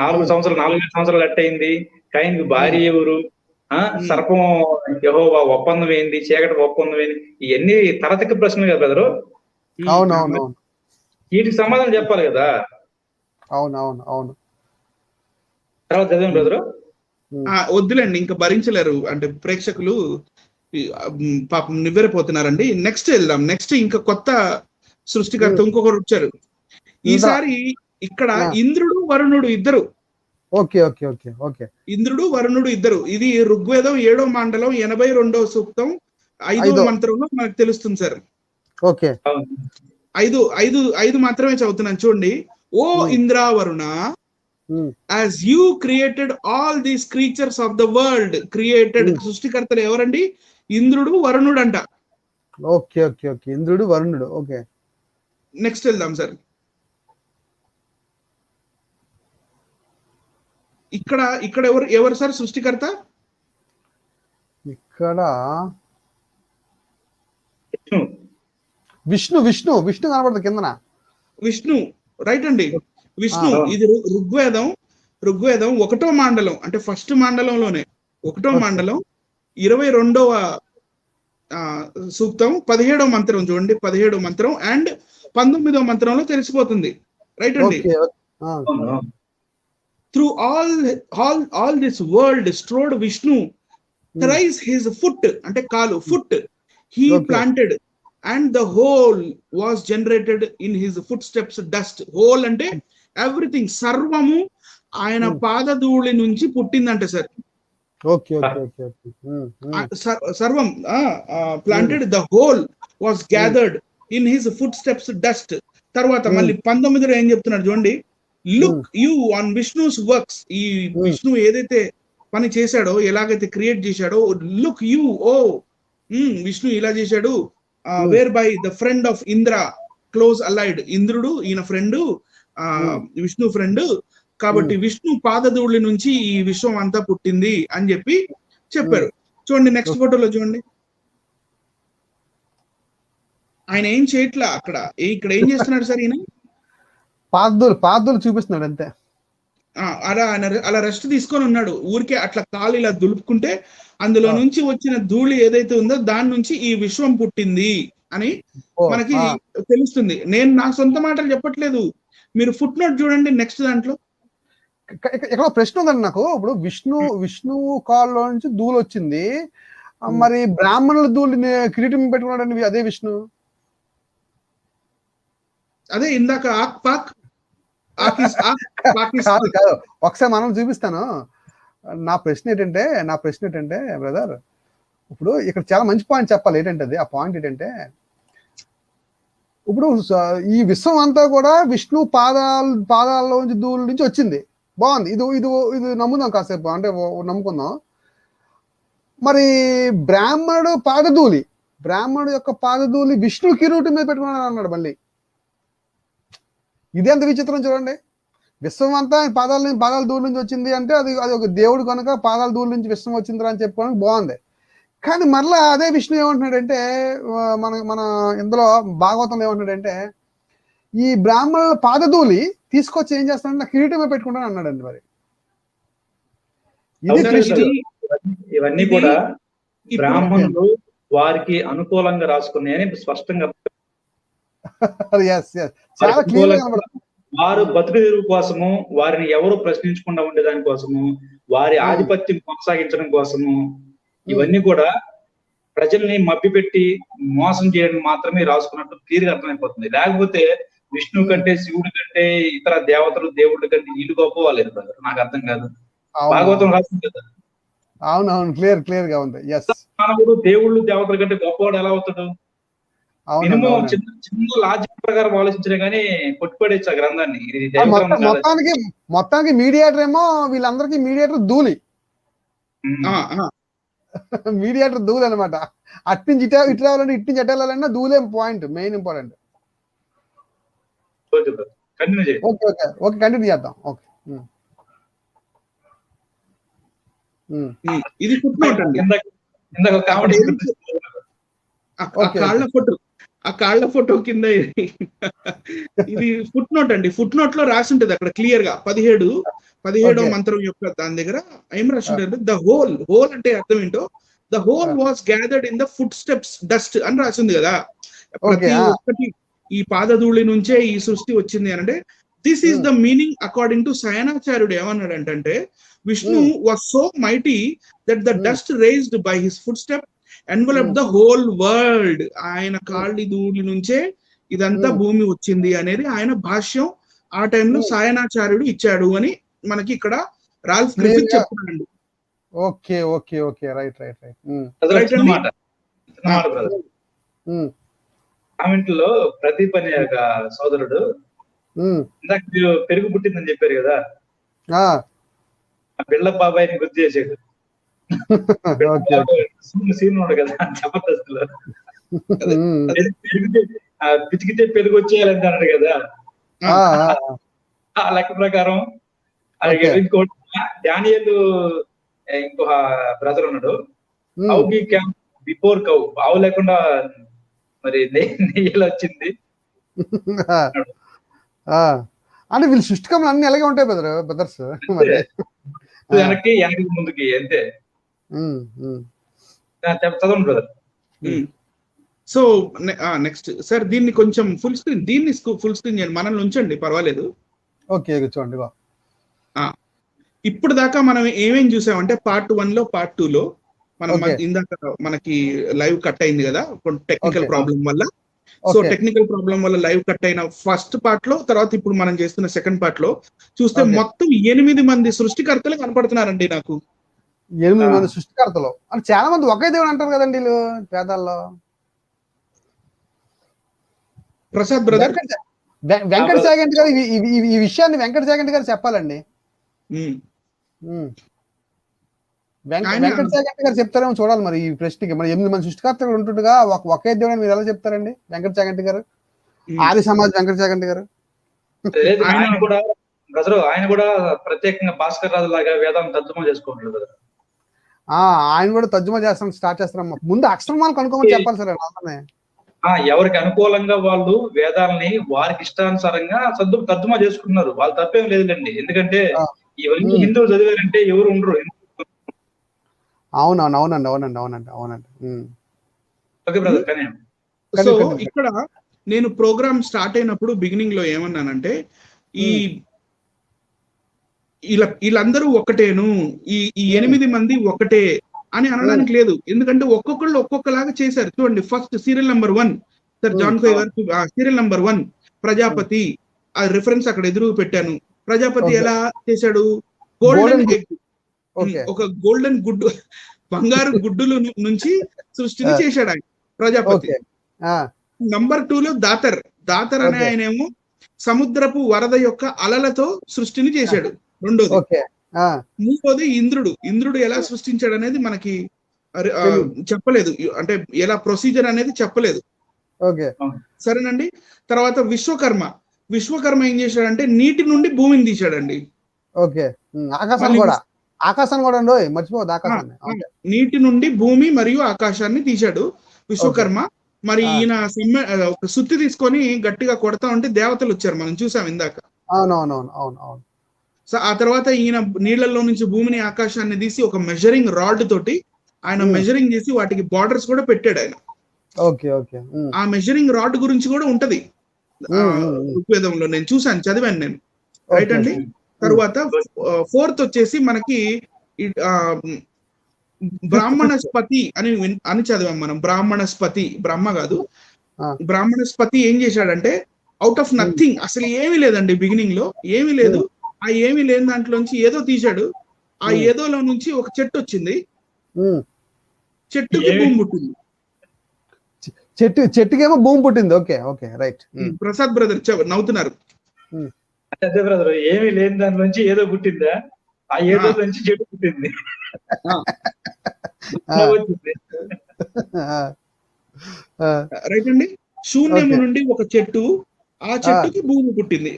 S2: 4 సంవత్సరాలు అట్టయింది, కయన్కి భార్య ఎవరు, సర్పం యెహోవా ఒప్పందం ఏంది, చీకటి ఒప్పందం ఏంది, ఇవన్నీ తరతక ప్రశ్నలు కదా బ్రదరు.
S1: అవునవును,
S2: వీటికి సమాధానం చెప్పాలి కదా.
S1: అవును.
S2: తర్వాత చదివాను బ్రదరు.
S3: వద్దులేండి, ఇంకా భరించలేరు, అంటే ప్రేక్షకులు పాపం నివ్వెరపోతున్నారండి. నెక్స్ట్ వెళ్దాం. నెక్స్ట్ ఇంకా కొత్త సృష్టికర్త ఇంకొకరు వచ్చారు. ఈసారి ఇక్కడ ఇంద్రుడు, వరుణుడు ఇద్దరు
S1: ఓకే ఓకే ఓకే ఓకే.
S3: ఇంద్రుడు వరుణుడు ఇద్దరు. ఇది ఋగ్వేదం 7వ మండలం 82వ సూక్తం 5వ మంత్రంలో మనకు తెలుస్తుంది సార్.
S1: ఓకే.
S3: ఐదు మాత్రమే చదువుతున్నాను చూడండి. ఓ Indra Varuna, as you created all these creatures of the world, created సృష్టికర్తలు ఎవరండి? ఇంద్రుడు వరుణుడు అంట.
S1: Okay okay okay. ఇంద్రుడు వరుణుడు. ఓకే.
S3: నెక్స్ట్ వెళ్దాం సార్. ఇక్కడ ఎవరు సార్ సృష్టికర్త?
S1: ఇక్కడ విష్ణు విష్ణు విష్ణు కనబడుతుంది కిందన.
S3: విష్ణు రైట్ అండి. విష్ణు. ఇది ఋగ్వేదం 1వ మండలం, అంటే ఫస్ట్ మండలంలోనే 1వ మండలం 22వ సూక్తం 17వ మంత్రం చూడండి. 17వ మంత్రం అండ్ 19వ మంత్రంలో తెలిసిపోతుంది. రైట్ అండి. Through all this world strode Vishnu, thrice his foot, ante kaalu foot, he planted, and the whole was generated in his footsteps dust. Whole ante everything, sarvamu ayana పాదధూళి నుంచి పుట్టిందంట sir.
S1: Okay okay okay okay.
S3: sarvam planted, the whole was gathered in his footsteps dust. తర్వాత మళ్ళీ 19లో ఏం చెప్తున్నాడు చూడండి. Look you on Vishnu's works. ఈ విష్ణు ఏదైతే పని చేశాడో, ఎలాగైతే క్రియేట్ చేశాడో, లుక్ యూ ఓ విష్ణు ఇలా చేశాడు. Whereby the friend of Indra close allied. ఇంద్రుడు ఈయన ఫ్రెండ్, విష్ణు ఫ్రెండ్ కాబట్టి విష్ణు పాదధూళి నుంచి ఈ విశ్వం అంతా పుట్టింది అని చెప్పి చెప్పారు. చూడండి నెక్స్ట్ ఫోటోలో చూడండి. ఆయన ఏం చేయట్లా అక్కడ. ఇక్కడ ఏం చేస్తున్నాడు సార్ ఈయన?
S1: పాదులు చూపిస్తున్నాడు అంతే.
S3: అలా రెస్ట్ తీసుకొని ఉన్నాడు. ఊరికే అట్లా కాలు ఇలా దులుపుకుంటే అందులో నుంచి వచ్చిన ధూళి ఏదైతే ఉందో దాని నుంచి ఈ విశ్వం పుట్టింది అని మనకి తెలుస్తుంది. నేను నా సొంత మాటలు చెప్పట్లేదు. మీరు ఫుట్ నోట్ చూడండి నెక్స్ట్ దాంట్లో.
S1: ఇక్కడ ప్రశ్న ఉందండి నాకు. ఇప్పుడు విష్ణు కాల్లో నుంచి ధూళి వచ్చింది, మరి బ్రాహ్మణుల ధూళిని కిరీటం పెట్టుకున్నాడండి అదే విష్ణు.
S3: అదే ఇందాక
S1: కాదు, ఒకసారి మనం చూపిస్తాను. నా ప్రశ్న ఏంటంటే బ్రదర్, ఇప్పుడు ఇక్కడ చాలా మంచి పాయింట్ చెప్పాలి. ఏంటంటే అది ఆ పాయింట్ ఏంటంటే, ఇప్పుడు ఈ విశ్వం అంతా కూడా విష్ణు పాదాల్లో నుంచి ధూళి నుంచి వచ్చింది. బాగుంది. ఇది నమ్ముదాం కాసేపు, అంటే నమ్ముకుందాం. మరి బ్రాహ్మణుడు యొక్క పాదధూళి విష్ణు కిరీటం మీద పెట్టుకున్నాడు అన్నాడు మళ్ళీ. ఇదే అంత విచిత్రం చూడండి. విశ్వం అంతా పాదాల దూరం నుంచి వచ్చింది అంటే అది ఒక దేవుడు కనుక పాదాల దూరం నుంచి విశ్వం వచ్చిందిరా అని చెప్పుకోవడానికి బాగుంది. కానీ మరలా అదే విష్ణు ఏమంటున్నాడంటే, మన ఇందులో భాగవతంలో ఏమంటున్నాడంటే, ఈ బ్రాహ్మణుల పాదధూళి తీసుకొచ్చి ఏం చేస్తాడంటే నా కిరీటమే పెట్టుకుంటాను అన్నాడండి. మరి
S2: ఇవన్నీ కూడా బ్రాహ్మణులు వారికి అనుకూలంగా రాసుకున్నాయని స్పష్టంగా
S1: చాలా క్లియర్ గా
S2: వారు బతుకుదెరువు కోసము, వారిని ఎవరు ప్రశ్నించకుండా ఉండేదాని కోసము, వారి ఆధిపత్యం కొనసాగించడం కోసము, ఇవన్నీ కూడా ప్రజల్ని మభ్యపెట్టి మోసం చేయడం మాత్రమే రాసుకున్నట్టు క్లియర్గా అర్థమైపోతుంది. లేకపోతే విష్ణువు కంటే, శివుడి కంటే, ఇతర దేవతలు దేవుళ్ళ కంటే వీళ్ళు గొప్ప వాళ్ళు నాకు అర్థం కాదు. భాగవతం రాసింది కదా.
S1: అవునవును, క్లియర్ గా ఉంది.
S2: మానవుడు దేవుళ్ళు దేవతల కంటే గొప్పవాడు ఎలా అవుతాడు? మినిమం చిన్న లాజిక్ ప్రకారం ఆలోచించలే కానీ కొట్టుపడేచ్చు ఆ గ్రంథాన్ని.
S1: మొత్తానికి మీడియేటర్ ఏమో వీళ్ళందరికీ మీడియేటర్ ధూళి. మీడియేటర్ ధూళి అనమాట. అట్నుంచి ఇటు రావాలంటే ఇటు నుంచి ఎట్టాలన్నా ధూళే point, main important. Okay continue చేద్దాం. ఓకే,
S3: ఇది ఫుట్నోట్ అండి. ఆ కాళ్ళ ఫోటో కింద ఇది ఫుట్ నోట్ అండి. ఫుట్ నోట్ లో రాసి ఉంటది అక్కడ క్లియర్ గా 17వ మంత్రం యొక్క దాని దగ్గర ఏం రాసి ఉంటుంది, ద హోల్ అంటే అర్థం ఏంటో, the whole was gathered in the foot steps dust అని రాసింది కదా. ప్రతి ఒక్కటి ఈ పాదధూళి నుంచే ఈ సృష్టి వచ్చింది అని అంటే, this is the meaning according to శయనాచార్యుడు. ఏమన్నాడంటే, Vishnu was so mighty that the dust raised by his footstep envelop the whole world. ఆయన కాళ్ళి ధూళి నుంచే ఇదంతా భూమి వచ్చింది అనేది ఆయన భాష్యం ఆ టైంలో సాయనాచార్యుడు ఇచ్చాడు అని మనకి ఇక్కడ రాల్ఫ్
S1: Clear
S3: గ్రిఫిత్
S1: గా
S3: చెప్తున్నాడు.
S1: Okay okay okay right right right
S2: brother
S3: right
S2: చిన్న
S3: అండి.
S2: మాట బ్రదర్. కామెంట్లో ప్రదీప్ అనే ఒక సోదరుడు ఇందాక మీరు పెరుగు పుట్టిందని చెప్పారు కదా, ఆ బిళ్ళ బాబాయ్ని గుర్తు చేసాడు.
S1: ఓకే
S2: సీనుడు కదా జబర్దస్త్లో, పితికితే పెరుగు వచ్చేయాలని అన్నాడు కదా. ఆ లెక్క ప్రకారం ఇంకోటి డానియల్ ఇంకొక బ్రదర్ ఉన్నాడు, how we can before cow, ఆవు లేకుండా మరి నెయ్యిలో వచ్చింది
S1: అంటే వీళ్ళు సృష్టికములు అన్ని అలాగే ఉంటాయి బ్రదర్స్,
S2: వెనక్కి ముందుకి అంతే. చదవండి బ్రదర్.
S3: సో నెక్స్ట్ సార్ దీన్ని కొంచెం ఫుల్ స్క్రీన్ చేయండి, మనల్ని ఉంచండి పర్వాలేదు.
S1: ఓకే చూడండి.
S3: ఇప్పుడు దాకా మనం ఏమేం చూసామంటే పార్ట్ 1 లో పార్ట్ 2 లో మనం ఇందాక మనకి లైవ్ కట్ అయింది కదా టెక్నికల్ ప్రాబ్లం వల్ల. సో టెక్నికల్ ప్రాబ్లం వల్ల లైవ్ కట్ అయిన ఫస్ట్ పార్ట్ లో, తర్వాత ఇప్పుడు మనం చేస్తున్న సెకండ్ పార్ట్ లో చూస్తే మొత్తం 8 మంది సృష్టికర్తలు కనపడుతున్నారండి నాకు.
S1: 8 మంది సృష్టికర్తలు అంటే చాలా మంది ఒకే దేవుడు అంటారు కదండి వీళ్ళు వేదాల్లో.
S3: ప్రసాద్ బ్రదర్,
S1: వెంకట చాగంటి గారు ఈ విషయాన్ని వెంకట చాగంటి గారు చెప్పాలండి. వెంకట చాగంటి గారు చెప్తారేమో చూడాలి మరి ఈ ప్రశ్నకి. మరి 8 మంది సృష్టికర్తలు ఉంటుండగా ఒకే దేవుడు అని మీరు ఎలా చెప్తారండి వెంకట చాగంటి గారు, ఆర్య సమాజ్ వెంకట చాగంటి గారు?
S2: ఆయన కూడా ప్రత్యేకంగా భాస్కర్ రాజు లాగా వేదాన్ని తర్జుమా చేసుకుంటాడు కదా.
S1: ఆయన కూడా తర్జుమా చేస్తాం స్టార్ట్ చేస్తారమ్మా. ముందు అక్షరమాలు కనుక్కోమని చెప్పాలి సార్ అందరినీ.
S2: ఎవరికి అనుకూలంగా వాళ్ళు వేదాలని వారికి ఇష్టానుసారంగా తర్జుమా చేసుకున్నారు, వాళ్ళు తప్పేం లేదులేండి. ఎందుకంటే ఇవన్నీ హిందువులు చదివారంటే ఎవరు ఉండరు.
S1: అవునండి.
S3: సో ఇక్కడ నేను ప్రోగ్రామ్ స్టార్ట్ అయినప్పుడు బిగినింగ్ లో ఏమన్నానంటే వీళ్ళందరూ ఒకటేను, ఈ 8 మంది ఒకటే అని అనడానికి లేదు. ఎందుకంటే ఒక్కొక్కళ్ళు ఒక్కొక్కలాగా చేశారు. చూడండి, first serial number 1 sir John Coy గారు, సీరియల్ నెంబర్ 1 ప్రజాపతి, ఆ రిఫరెన్స్ అక్కడ ఎదురు పెట్టాను. ప్రజాపతి ఎలా చేశాడు? గోల్డెన్ ఎగ్, ఒక గోల్డెన్ గుడ్డు, బంగారు గుడ్డుల నుంచి సృష్టిని చేశాడు ఆయన ప్రజాపతి. నంబర్ 2 లో దాతర్ అనే ఆయన ఏమో సముద్రపు వరద యొక్క అలలతో సృష్టిని చేశాడు. రెండోది. మూడోది ఇంద్రుడు ఎలా సృష్టించాడు అనేది మనకి చెప్పలేదు, అంటే ఎలా ప్రొసీజర్ అనేది చెప్పలేదు. సరేనండి. తర్వాత విశ్వకర్మ ఏం చేశాడంటే నీటి నుండి భూమిని తీశాడండి.
S1: ఆకాశాన్ని కూడా మర్చిపోవద్దు, ఆకాశాన్ని.
S3: నీటి నుండి భూమి మరియు ఆకాశాన్ని తీశాడు విశ్వకర్మ. మరి ఈయన ఒక సుత్తి తీసుకొని గట్టిగా కొడతా ఉంటే దేవతలు వచ్చారు, మనం చూసాం ఇందాక.
S1: అవును.
S3: సో ఆ తర్వాత ఈయన నీళ్లలో నుంచి భూమిని ఆకాశాన్ని తీసి ఒక మెజరింగ్ రాడ్ తోటి ఆయన మెజరింగ్ చేసి వాటికి బార్డర్స్ కూడా పెట్టాడు ఆయన. ఆ మెజరింగ్ రాడ్ గురించి కూడా ఉంటది ఋగ్వేదంలో, నేను చూసాను, చదివాను నేను. రైట్ అండి. తరువాత 4th వచ్చేసి మనకి బ్రాహ్మణస్పతి అని చదివాం మనం. బ్రాహ్మణస్పతి, బ్రహ్మ కాదు, బ్రాహ్మణస్పతి ఏం చేశాడంటే అవుట్ ఆఫ్ నథింగ్, అసలు ఏమీ లేదండి, బిగినింగ్ లో ఏమీ లేదు, ఆ ఏమీ లేని దాంట్లోంచి ఏదో తీశాడు. ఆ ఏదోలో నుంచి ఒక చెట్టు వచ్చింది, చెట్టుకి భూమి పుట్టింది.
S1: చెట్టుకేమో భూమి పుట్టింది. Okay right.
S3: ప్రసాద్ బ్రదర్ నవ్వుతున్నారు.
S2: అదే బ్రదర్, ఏమీ లేని దాని నుంచి ఏదో పుట్టిందా? ఆ ఏదో నుంచి చెట్టు పుట్టింది.
S3: రైట్ అండి. శూన్యము నుండి ఒక చెట్టు, ఆ చెట్టుకి భూమి పుట్టింది,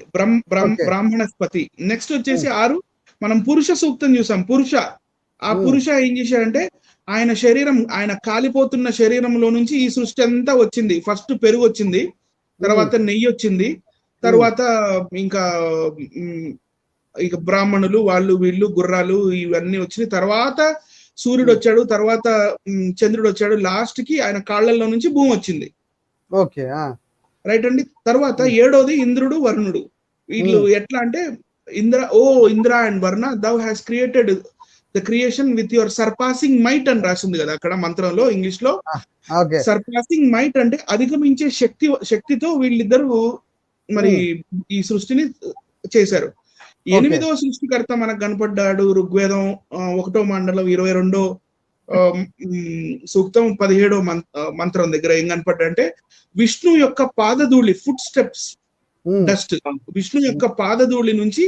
S3: బ్రాహ్మణస్పతి. నెక్స్ట్ వచ్చేసి 6 మనం పురుష సూక్తం చూసాం. పురుష ఏం చేశాడంటే ఆయన కాలిపోతున్న శరీరంలో నుంచి ఈ సృష్టి అంతా వచ్చింది. ఫస్ట్ పెరుగు వచ్చింది, తర్వాత నెయ్యి వచ్చింది, తర్వాత ఇంకా బ్రాహ్మణులు వాళ్ళు వీళ్ళు గుర్రాలు ఇవన్నీ వచ్చినాయి, తర్వాత సూర్యుడు వచ్చాడు, తర్వాత చంద్రుడు వచ్చాడు, లాస్ట్ కి ఆయన కాళ్లలో నుంచి భూమి వచ్చింది. రైట్ అండి. తర్వాత 7వది ఇంద్రుడు వరుణుడు. వీళ్ళు ఎట్లా అంటే Indra and Varuna, thou has created the creation with your surpassing might అని రాసింది కదా అక్కడ మంత్రంలో, ఇంగ్లీష్ లో. సర్పాసింగ్ మైట్ అంటే అధిగమించే శక్తితో వీళ్ళిద్దరూ మరి ఈ సృష్టిని చేశారు. ఎనిమిదవ సృష్టికర్త మనకు కనపడ్డాడు. ఋగ్వేదం 1వ మండలం 22వ సూక్తం 17వ మంత్రం దగ్గర ఏం కనపడ్డా అంటే విష్ణు యొక్క పాదధూళి, ఫుట్ స్టెప్స్, డస్ట్, విష్ణు యొక్క పాదధూళి నుంచి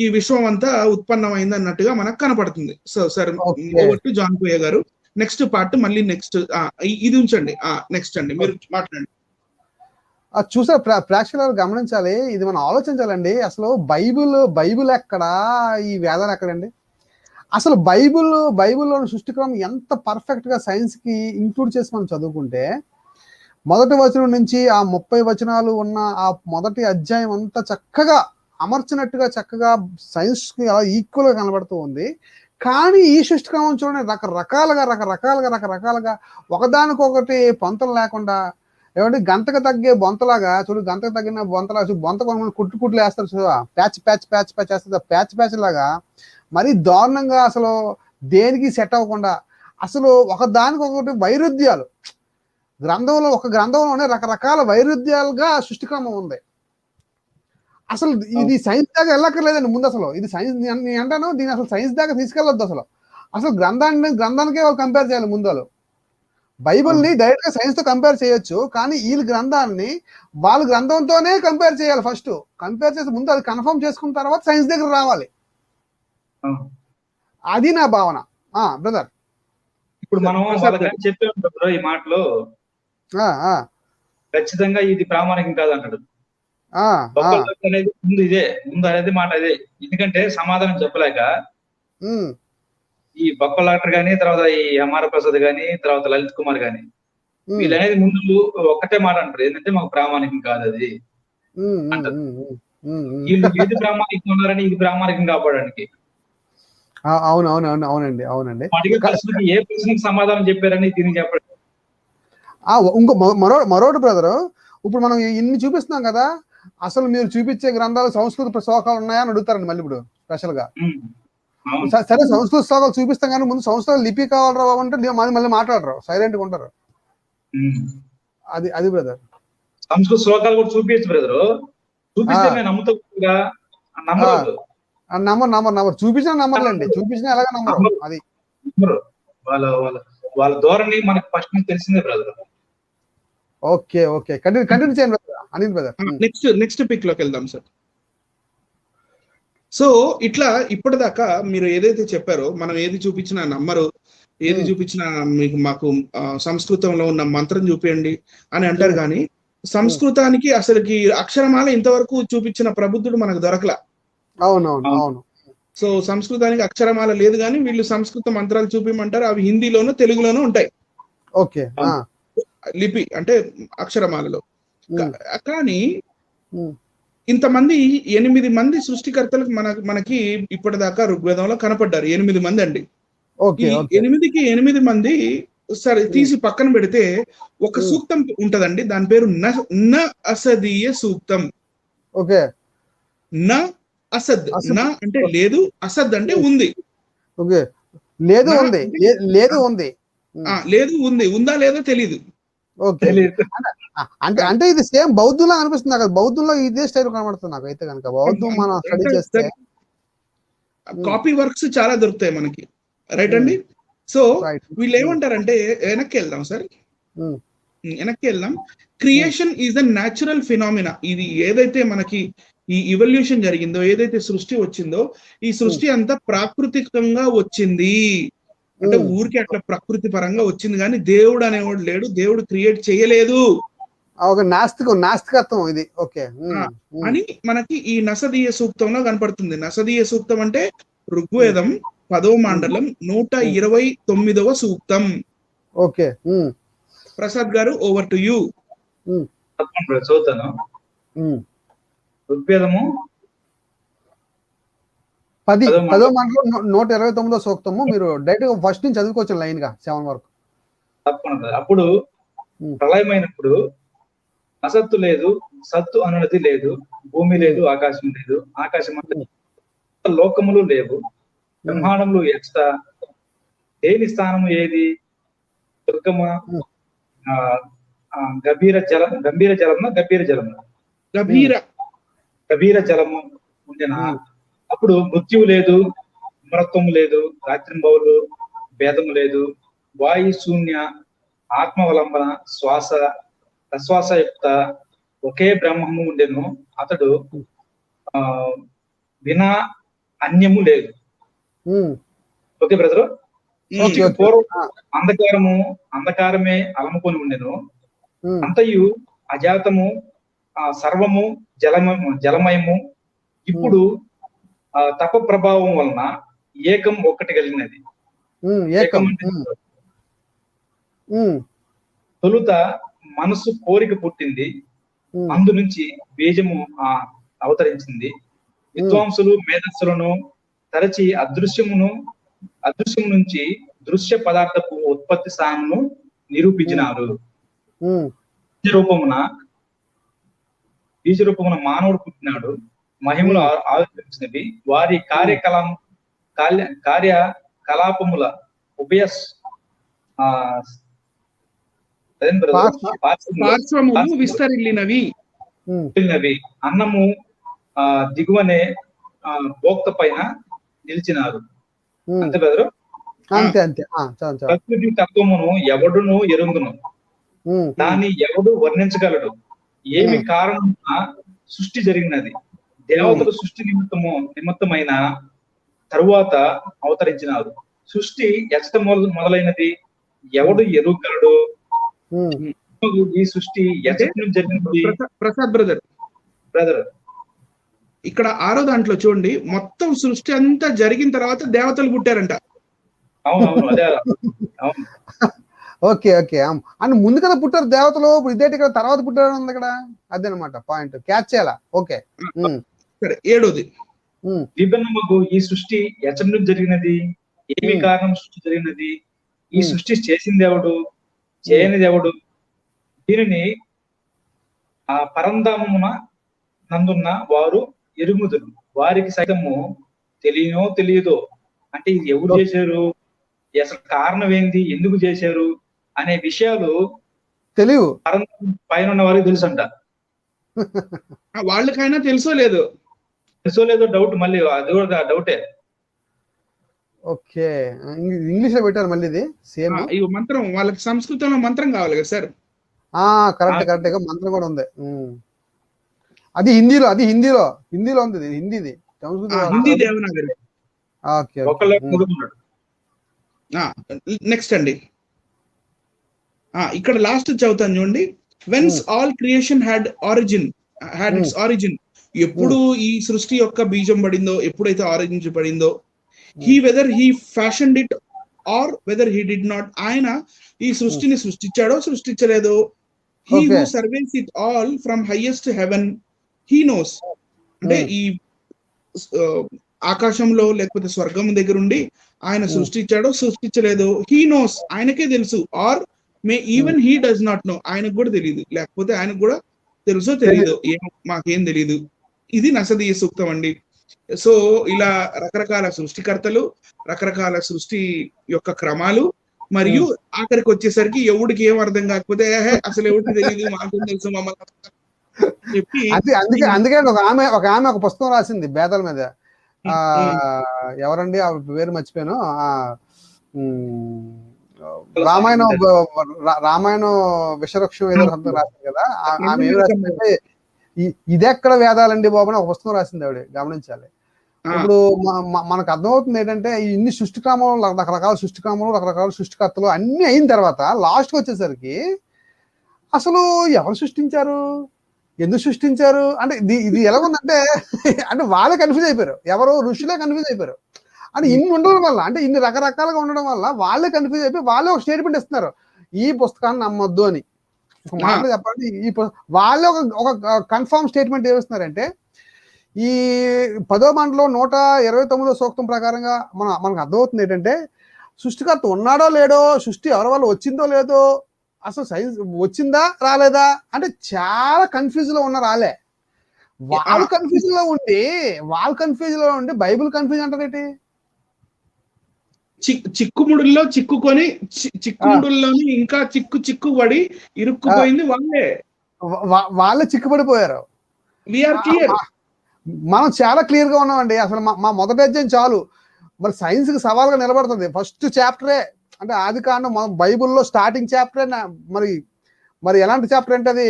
S3: ఈ విశ్వం అంతా ఉత్పన్నమైంది అన్నట్టుగా మనకు కనపడుతుంది. So sir, over to John Koya గారు. నెక్స్ట్ పార్ట్ మళ్ళీ నెక్స్ట్ ఇది ఉంచండి. నెక్స్ట్ అండి మీరు మాట్లాడండి.
S1: చూసారు ప్రేక్షకులు గమనించాలి, ఇది మనం ఆలోచించాలండి. అసలు బైబిల్ ఎక్కడా, ఈ వేదాలు ఎక్కడండి? అసలు బైబిల్లోని సృష్టిక్రమం ఎంత పర్ఫెక్ట్ గా సైన్స్ కి ఇంక్లూడ్ చేసి మనం చదువుకుంటే, మొదటి వచనం నుంచి ఆ 30 వచనాలు ఉన్న ఆ మొదటి అధ్యాయం అంతా చక్కగా అమర్చినట్టుగా చక్కగా సైన్స్ కి అలా ఈక్వల్ గా కనబడుతూ ఉంది. కానీ ఈ సృష్టిక్రమం చూడండి, రకరకాలుగా ఒకదానికొకటి పొంతలు లేకుండా, ఏమంటే గంటకు తగ్గే బొంతలాగా చూడు, గంటకు తగ్గిన బొంతలాగా బొంత కొంతమంది కుట్లు వేస్తారు చూడ, ప్యాచ్ వేస్తారు, ప్యాచ్ లాగా మరీ దారుణంగా, అసలు దేనికి సెట్ అవ్వకుండా, అసలు ఒకదానికొకటి వైరుధ్యాలు, ఒక గ్రంథంలోనే రకరకాల వైరుధ్యాలుగా సృష్టిక్రమం ఉంది. అసలు ఇది సైన్స్ దాకా వెళ్ళక్కర్లేదండి ముందు. అసలు ఇది సైన్స్, నేను అంటాను దీన్ని అసలు సైన్స్ దాకా తీసుకెళ్ళొద్దు. అసలు గ్రంథానికే వాళ్ళు కంపేర్ చేయాలి ముందు. వాళ్ళు బైబిల్ని డైరెక్ట్ గా సైన్స్ తో కంపేర్ చేయొచ్చు, కానీ వీళ్ళ గ్రంథాన్ని వాళ్ళ గ్రంథంతోనే కంపేర్ చేయాలి. ఫస్ట్ కంపేర్ చేసి ముందు అది కన్ఫర్మ్ చేసుకున్న తర్వాత సైన్స్ దగ్గర రావాలి. అది నా భావన. బ్రదర్,
S2: ఇప్పుడు మనం చెప్పే ఈ మాటలో ఖచ్చితంగా ఇది ప్రామాణికం కాదంటాడు. అనేది ముందు అనేది మాట అదే. ఎందుకంటే సమాధానం చెప్పలేక ఈ బొక్కల డాక్టర్ గాని, తర్వాత ఈ అమార ప్రసాద్ గాని, తర్వాత లలిత్ కుమార్ గాని, వీళ్ళనేది ముందు ఒక్కటే మాట అంటారు, ఏంటంటే మాకు ప్రామాణికం కాదు అది. వీళ్ళు ఏది ప్రామాణికం ఉన్నారని ఇది ప్రామాణికం కాపాడడానికి.
S1: అవునండి.
S2: అడిగే ప్రశ్నకి ఏ ప్రశ్నకి సమాధానం చెప్పారని దీనికి చెప్పండి.
S1: ఇంకో మరొకటి బ్రదర్, ఇప్పుడు మనం ఇన్ని చూపిస్తున్నాం కదా, అసలు మీరు చూపించే గ్రంథాలు సంస్కృత శ్లోకాలు ఉన్నాయా అని అడుగుతారండి మళ్ళీ ఇప్పుడు స్పెషల్ గా. సరే సంస్కృత శ్లోకాలు చూపిస్తాం కానీ ముందు సంస్కృత లిపి కావాలరా బాబు అంటే మళ్ళీ మాట్లాడరు, సైలెంట్ గా ఉంటారు. అది బ్రదర్.
S2: సంస్కృత శ్లోకాలు కూడా చూపించు బ్రదర్, చూపిస్తే నేను
S1: నమ్మరు చూపించిన నమ్మర్లండి, చూపించిన ఎలాగ నమ్మరు. అది
S2: వాళ్ళ ధోరణి మనకు ఫస్ట్ నుంచి తెలిసిందే బ్రదర్.
S1: ఓకే కంటిన్యూ చేయండి brother. Anil brother,
S3: next pic లోకి వెళ్దాం సార్. సో ఇట్లా ఇప్పటిదాకా మీరు ఏదైతే చెప్పారో, మనం ఏది చూపించినా నమ్మరు, ఏది చూపించినా మాకు సంస్కృతంలో ఉన్న మంత్రం చూపించండి అని అంటారు. కానీ సంస్కృతానికి అసలుకి అక్షరమాల ఇంతవరకు చూపించిన ప్రబుద్ధుడు మనకు దొరకలా.
S1: అవును.
S3: సో సంస్కృతానికి అక్షరమాల లేదు, కానీ వీళ్ళు సంస్కృత మంత్రాలు చూపించమంటారు. అవి హిందీలోనూ తెలుగులోనూ ఉంటాయి.
S1: ఓకే,
S3: లిపి అంటే అక్షరమాలలో. కానీ ఇంతమంది 8 మంది సృష్టికర్తలకు మనకి ఇప్పటిదాకా ఋగ్వేదంలో కనపడ్డారు. 8 మంది అండి. 8 మంది సరే తీసి పక్కన పెడితే ఒక సూక్తం ఉంటదండి, దాని పేరు న అసదీయ సూక్తం.
S1: ఓకే,
S3: న అసద్, న అంటే లేదు, అసద్ అంటే ఉంది.
S1: ఓకే, లేదు ఉంది, ఉందా లేదో తెలీదు. అంటే ఇది సేమ్ బౌద్ధంలో అనిపిస్తుంది నాకు. బౌద్ధంలో ఇదే స్టైల్ కనబడుతుంది నాకు అయితే కనుక. బౌద్ధం మనం స్టడీ చేస్తే
S3: కాపీ వర్క్స్ చాలా దొరుకుతాయి మనకి, రైట్ అండి. సో వీళ్ళు ఏమంటారంటే, వెనక్కి వెళ్దాం సార్, వెనక్కి వెళ్దాం. Creation is a natural phenomena. ఇది ఏదైతే మనకి ఈ ఇవల్యూషన్ జరిగిందో, ఏదైతే సృష్టి వచ్చిందో, ఈ సృష్టి అంతా ప్రాకృతికంగా వచ్చింది. అంటే ఊరికి అట్లా ప్రకృతి పరంగా వచ్చింది, కానీ దేవుడు అనేవాడు లేడు, దేవుడు క్రియేట్ చేయలేదు.
S1: నాస్తికత్వం ఇది. ఓకే
S3: అని మనకి ఈ నసదీయ సూక్తంలో కనపడుతుంది. నసదీయ సూక్తం అంటే ఋగ్వేదం 10వ మండలం 129వ సూక్తం.
S1: ఓకే,
S3: ప్రసాద్ గారు, ఓవర్ టు యూ.
S2: చదువుతాను. ఋగ్వేదము
S1: 10వ మండలం 129వ సూక్తము. మీరు డైరెక్ట్ ఫస్ట్ నుంచి చదువుకోవచ్చు లైన్ గా 7 వరకు.
S2: తప్పకుండా. అప్పుడు ప్రళయమైనప్పుడు అసత్తు లేదు, సత్తు అనునది లేదు, భూమి లేదు, ఆకాశం లేదు, ఆకాశం అంటే లోకములు లేవు, బ్రహ్మాండములు ఎక్స్ట్రా, దేని స్థానము ఏది, దుర్గమ, గంభీర జలము, గంభీర జలము, ఉండేనా అప్పుడు మృత్యువు లేదు, అమరత్వము లేదు, రాత్రింబవులు భేదము లేదు, వాయు శూన్య, ఆత్మవలంబన, శ్వాస ప్రశ్వాస యుక్త ఒకే బ్రహ్మము ఉండెను. అతడు వినా అన్యము లేదు. Okay brother. సృష్టికి పూర్వం అంధకారమే అలముకొని ఉండెను. అంతయు అజాతము, సర్వము జలమయము. ఇప్పుడు తప ప్రభావం వలన ఏకం ఒక్కటి కలిగినది. తొలుత మనసు కోరిక పుట్టింది, అందు నుంచి బీజము అవతరించింది. విద్వాంసులు మేధస్సులను తరచి అదృశ్యము నుంచి దృశ్య పదార్థపు ఉత్పత్తి స్థానమును నిరూపించినారు. బీజ రూపమున మానవుడు పుట్టినాడు, మహిమలు ఆవిర్భవించినవి. వారి కార్యకలాపముల ఉభయ
S3: విస్తరిల్లినవి.
S2: అన్నము దిగువనే భోక్త పైన నిలిచినారు. అంతే బెదరు. ప్రకృతి తత్వమును ఎవడును ఎరుంగును, దాన్ని ఎవడు వర్ణించగలడు. ఏమి కారణమున సృష్టి జరిగినది. దేవతలు సృష్టి నిమిత్తమైన తరువాత అవతరించినారు. సృష్టి ఎచ్చట మొదలైనది ఎవడు ఎరుగలడు. ఈ సృష్టి ఎచ్చట నుంచి జరిగినది.
S3: ప్రసాద్ బ్రదర్ ఇక్కడ 6వ దాంట్లో చూడండి, మొత్తం సృష్టి అంతా జరిగిన తర్వాత దేవతలు పుట్టారంట.
S2: అవునవును, అదే. అవును,
S1: ఓకే ఓకే. అని ముందు కదా పుట్టారు దేవతలు, ఇదేంటి ఇక్కడ తర్వాత పుట్టారు ఉంది ఇక్కడ. అదేనమాట పాయింట్, క్యాచ్ చేయాలా. ఓకే.
S3: సరే, 7వది.
S2: విభిన్నముగు ఈ సృష్టి ఎచ్చటి నుంచి జరిగినది. ఏమి కారణం సృష్టి జరిగినది. ఈ సృష్టి చేసింది ఎవడు, చేయనిది ఎవడు. దీనిని ఆ పరంధామమున నందున్న వారు ఎరుగుదురు. వారికి సైతము తెలియదో, అంటే ఇది ఎవరు చేశారు, అసలు కారణం ఏంది, ఎందుకు చేశారు అనే విషయాలు
S1: తెలియదు.
S2: పైన ఉన్న వారికి తెలుసు అంట.
S3: వాళ్ళకైనా తెలుసో లేదో
S2: డౌట్. మళ్ళీ అది కూడా డౌటే.
S1: ఓకే, ఇంగ్లీష్ లో పెట్టారు మళ్ళీ ఇది సేమ్.
S3: ఈ మంత్రం వాళ్ళకి సంస్కృతంలో మంత్రం కావాలి కదా సార్.
S1: కరెక్ట్ గా మంత్రం కూడా ఉంది. అది హిందీలో ఉంది. హిందీది,
S3: హిందీ దేవనాగరి. నెక్స్ట్ అండి, ఇక్కడ లాస్ట్ చదువుతాను చూడండి. Whence all creation had its origin. ఎప్పుడు ఈ సృష్టి యొక్క బీజం పడిందో, ఎప్పుడైతే ఆరంభించబడిందో, whether he fashioned it or whether he did not. ఆయన ఈ సృష్టిని సృష్టించాడో సృష్టించలేదో. He who surveys it all from highest heaven, he knows. అంటే ఈ ఆకాశంలో లేకపోతే స్వర్గం దగ్గర ఉండి ఆయన సృష్టించాడో సృష్టించలేదో, హీ నోస్, ఆయనకే తెలుసు. Or may even he does not know, ఆయనకు కూడా తెలియదు. లేకపోతే ఆయనకు కూడా తెలుసో తెలియదు, మాకేం తెలియదు. ఇది నసదీయ సూక్తం అండి. సో ఇలా రకరకాల సృష్టికర్తలు, రకరకాల సృష్టి యొక్క క్రమాలు, మరియు ఆఖరికి వచ్చేసరికి ఎవడికి ఏం అర్థం కాకపోతే అసలు ఎవరికి తెలియదు, మాకేం తెలుసు మమ్మల్ని చెప్పి.
S1: అందుకే ఒక ఆమె ఒక పుస్తకం రాసింది బేదాల మీద. ఎవరండి ఆ పేరు మర్చిపోయాను. రామాయణం విషవృక్షం ఏదో శబ్దం రాసింది కదా. ఆమె ఏం రాసిందంటే, ఇదెక్కడ వేదాలండి బాబు అని ఒక పుస్తకం రాసింది ఆవిడ. గమనించాలి. ఇప్పుడు మనకు అర్థమవుతుంది ఏంటంటే, ఇన్ని సృష్టిక్రమంలో రకరకాల సృష్టికర్తలు అన్ని అయిన తర్వాత లాస్ట్కి వచ్చేసరికి అసలు ఎవరు సృష్టించారు, ఎందుకు సృష్టించారు అంటే ఇది ఎలా ఉందంటే, అంటే వాళ్ళే కన్ఫ్యూజ్ అయిపోయారు. ఎవరు ఋషులే కన్ఫ్యూజ్ అయిపోయారు. అంటే ఇన్ని ఉండడం వల్ల, అంటే ఇన్ని రకరకాలుగా ఉండడం వల్ల వాళ్ళే కన్ఫ్యూజ్ అయిపోయి వాళ్ళే ఒక స్టేట్మెంట్ ఇస్తున్నారు, ఈ పుస్తకాన్ని నమ్మొద్దు అని. ఒక మాట చెప్పండి, వాళ్ళే ఒక కన్ఫర్మ్ స్టేట్మెంట్ ఏమిస్తున్నారంటే, ఈ 10వ మండలో 129వ సూక్తం ప్రకారంగా మనకు అర్థమవుతుంది ఏంటంటే, సృష్టికర్త ఉన్నాడో లేడో, సృష్టి ఎవరి వల్ల వచ్చిందో లేదో, అసలు సైన్స్ వచ్చిందా రాలేదా అంటే చాలా కన్ఫ్యూజ్ లో ఉన్నారు. వాళ్ళు కన్ఫ్యూజ్ లో ఉండి బైబిల్ కన్ఫ్యూజ్ అంటారేంటి?
S3: చిక్కుముడుల్లో చిక్కుకొని చిక్కుముడుల్లోని ఇంకా చిక్కుపడి ఇరుక్కుపోయింది వాళ్ళే
S1: చిక్కుపడిపోయారు. మనం చాలా క్లియర్ గా ఉన్నామండి. అసలు మా మొదటి అధ్యాయం చాలు. మరి సైన్స్ కి సవాల్గా నిలబడుతుంది. ఫస్ట్ చాప్టరే అంటే ఆది కాండం బైబుల్లో స్టార్టింగ్ చాప్టరే మరి ఎలాంటి చాప్టర్ అంటే అది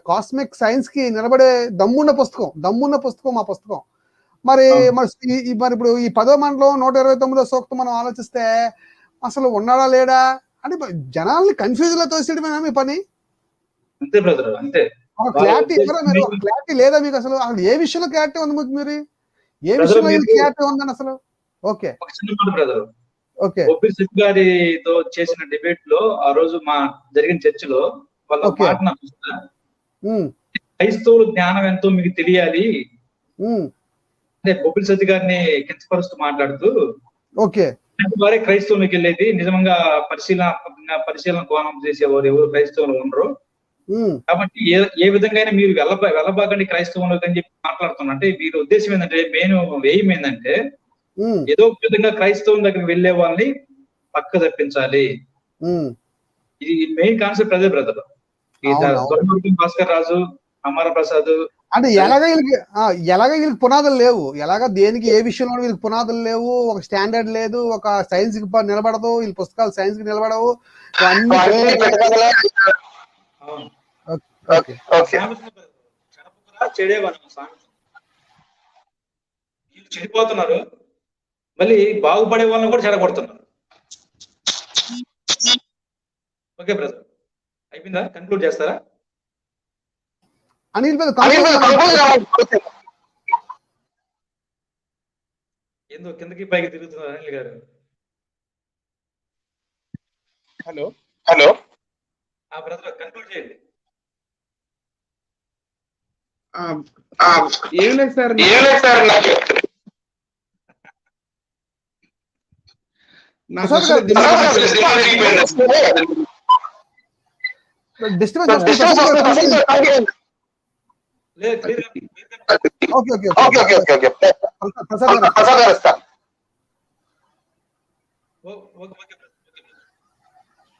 S1: కాస్మిక్ సైన్స్ కి నిలబడే దమ్మున్న పుస్తకం మా పుస్తకం. మరి ఇప్పుడు ఈ 10వ మండలం 129వ సూక్తం మనం ఆలోచిస్తే అసలు ఉన్నాడా లేడా అంటే జనాల్ని కన్ఫ్యూజ్ లో తోసేయడమేనా మీ పని?
S2: అంతే బ్రదర్, అంతే.
S1: క్లారిటీ లేదా మీకు? అసలు ఏ విషయంలో క్లారిటీ ఉంది మీకు? మీరు ఏ విషయంలో క్లారిటీ ఉందని అసలు? Okay
S2: brother,
S1: okay.
S2: OP SIP గారితో చేసిన డిబేట్ లో ఆ రోజు మా జరిగిన చర్చలో వాళ్ళ మాట క్రైస్తవుల జ్ఞానం ఎంతో మీకు తెలియాలి అంటే ఓపీ సత్య గారిని కించపరుస్తూ మాట్లాడుతూ,
S1: ఓకే,
S2: వారే క్రైస్తవులకు వెళ్ళేది, నిజంగా పరిశీలన కోణం చేసేవారు ఎవరు క్రైస్తవులు ఉండరు, కాబట్టి ఏ విధంగా మీరు వెళ్ళబాకండి క్రైస్తవంలోకి అని చెప్పి మాట్లాడుతున్నా. అంటే వీరి ఉద్దేశం ఏంటంటే, మెయిన్ ఎయిమ్ ఏంటంటే ఏదో ఒక విధంగా క్రైస్తవం దగ్గరికి వెళ్లే వాళ్ళని పక్క తప్పించాలి. ఇది మెయిన్ కాన్సెప్ట్ అదే బ్రదర్. భాస్కర్ రాజు, అమర ప్రసాద్
S1: అంటే ఎలాగ వీళ్ళకి పునాదులు లేవు, ఎలాగ దేనికి ఏ విషయంలో వీళ్ళకి పునాదులు లేవు, ఒక స్టాండర్డ్ లేదు, ఒక సైన్స్ కి నిలబడదు, వీళ్ళ పుస్తకాలు సైన్స్ కి నిలబడవు.
S2: చెడిపోతున్నారు, మళ్ళీ బాగుపడే వాళ్ళని కూడా చెడగొడుతున్నారు. ఓకే బ్రదర్, అయిపోయిందా? కన్క్లూడ్ చేస్తారా?
S1: అనిల్
S2: ఎందుకు కిందకి పైకి తిరుగుతున్నారు అనిల్ గారు?
S3: హలో
S2: బ్రదర్, కన్క్లూడ్ చేయండి.
S3: ఏం లేదు సార్,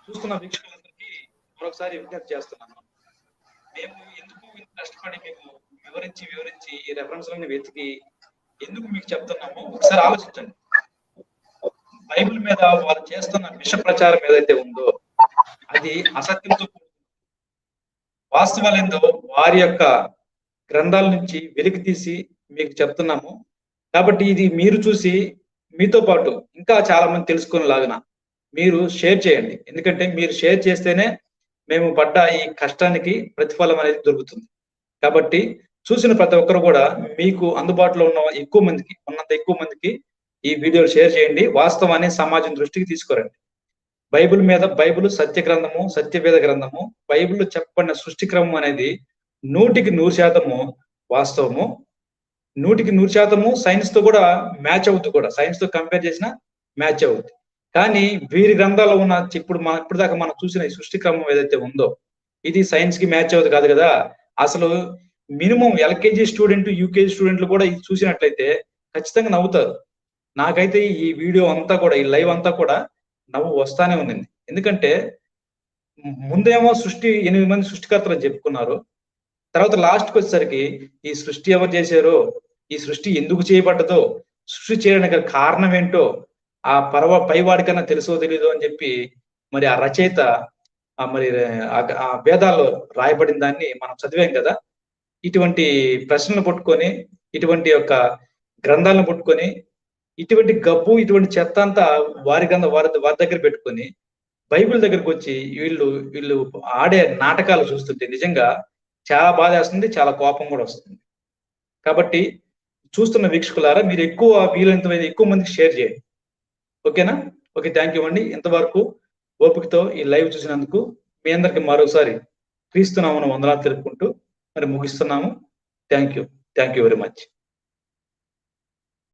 S2: చూస్తున్న వీక్షకులందరికీ మరొకసారి విజ్ఞప్తి చేస్తున్నాను. మేము ఎందుకు కష్టపడి మీకు వివరించి ఈ రెఫరెన్స్ లను వెతికి ఎందుకు మీకు చెప్తున్నామో ఒకసారి ఆలోచించండి. బైబిల్ మీద వాళ్ళు చేస్తున్న విష ప్రచారం ఏదైతే ఉందో అది అసత్యంతో, వాస్తవాలు ఏందో వారి యొక్క గ్రంథాల నుంచి వెలికి తీసి మీకు చెప్తున్నాము. కాబట్టి ఇది మీరు చూసి మీతో పాటు ఇంకా చాలా మంది తెలుసుకునేలాగా మీరు షేర్ చేయండి. ఎందుకంటే మీరు షేర్ చేస్తేనే మేము పడ్డ ఈ కష్టానికి ప్రతిఫలం అనేది దొరుకుతుంది. కాబట్టి చూసిన ప్రతి ఒక్కరు కూడా మీకు అందుబాటులో ఉన్నంత ఎక్కువ మందికి ఈ వీడియోలు షేర్ చేయండి. వాస్తవాన్ని సమాజం దృష్టికి తీసుకురండి. బైబిల్ సత్య గ్రంథము, సత్యవేద గ్రంథము, బైబిల్లో చెప్పబడిన సృష్టి క్రమం అనేది 100% వాస్తవము, 100% సైన్స్ తో కూడా మ్యాచ్ అవుతుంది. కూడా సైన్స్ తో కంపేర్ చేసిన మ్యాచ్ అవుతుంది. కానీ వీరి గ్రంథాల్లో ఉన్న ఇప్పటిదాకా మనం చూసిన ఈ సృష్టి క్రమం ఏదైతే ఉందో ఇది సైన్స్ కి మ్యాచ్ అవుతుంది కాదు కదా. అసలు మినిమం ఎల్కేజీ స్టూడెంట్, యూకేజీ స్టూడెంట్లు కూడా ఇది చూసినట్లయితే ఖచ్చితంగా నవ్వుతారు. నాకైతే ఈ వీడియో అంతా కూడా, ఈ లైవ్ అంతా కూడా నవ్వు వస్తానే ఉంది. ఎందుకంటే ముందేమో 8 మంది సృష్టికర్తలు చెప్పుకున్నారు. తర్వాత లాస్ట్కి వచ్చేసరికి ఈ సృష్టి ఎవరు చేశారో, ఈ సృష్టి ఎందుకు చేయబడ్డదో, సృష్టి చేయడానికి కారణం ఏంటో ఆ పైవాడికన్నా తెలుసో తెలీదో అని చెప్పి మరి ఆ రచయిత మరి ఆ వేదాల్లో రాయబడిన దాన్ని మనం చదివాం కదా. ఇటువంటి ప్రశ్నలు పట్టుకొని, ఇటువంటి యొక్క గ్రంథాలను పట్టుకొని, ఇటువంటి గబ్బు, ఇటువంటి చెత్త అంతా వారి దగ్గర పెట్టుకొని బైబిల్ దగ్గరకు వచ్చి వీళ్ళు ఆడే నాటకాలు చూస్తుంటే నిజంగా చాలా బాధ వేస్తుంది, చాలా కోపం కూడా వస్తుంది. కాబట్టి చూస్తున్న వీక్షకులారా, మీరు వీలైనంత ఎక్కువ మందికి షేర్ చేయండి. ఓకేనా? ఓకే, థ్యాంక్ యూ అండి. ఇంతవరకు ఓపికతో ఈ లైవ్ చూసినందుకు మీ అందరికి మరోసారి క్రీస్తు నామమున వందనాలు తెలుపుకుంటూ మరి ముగిస్తున్నాము. Thank you very much.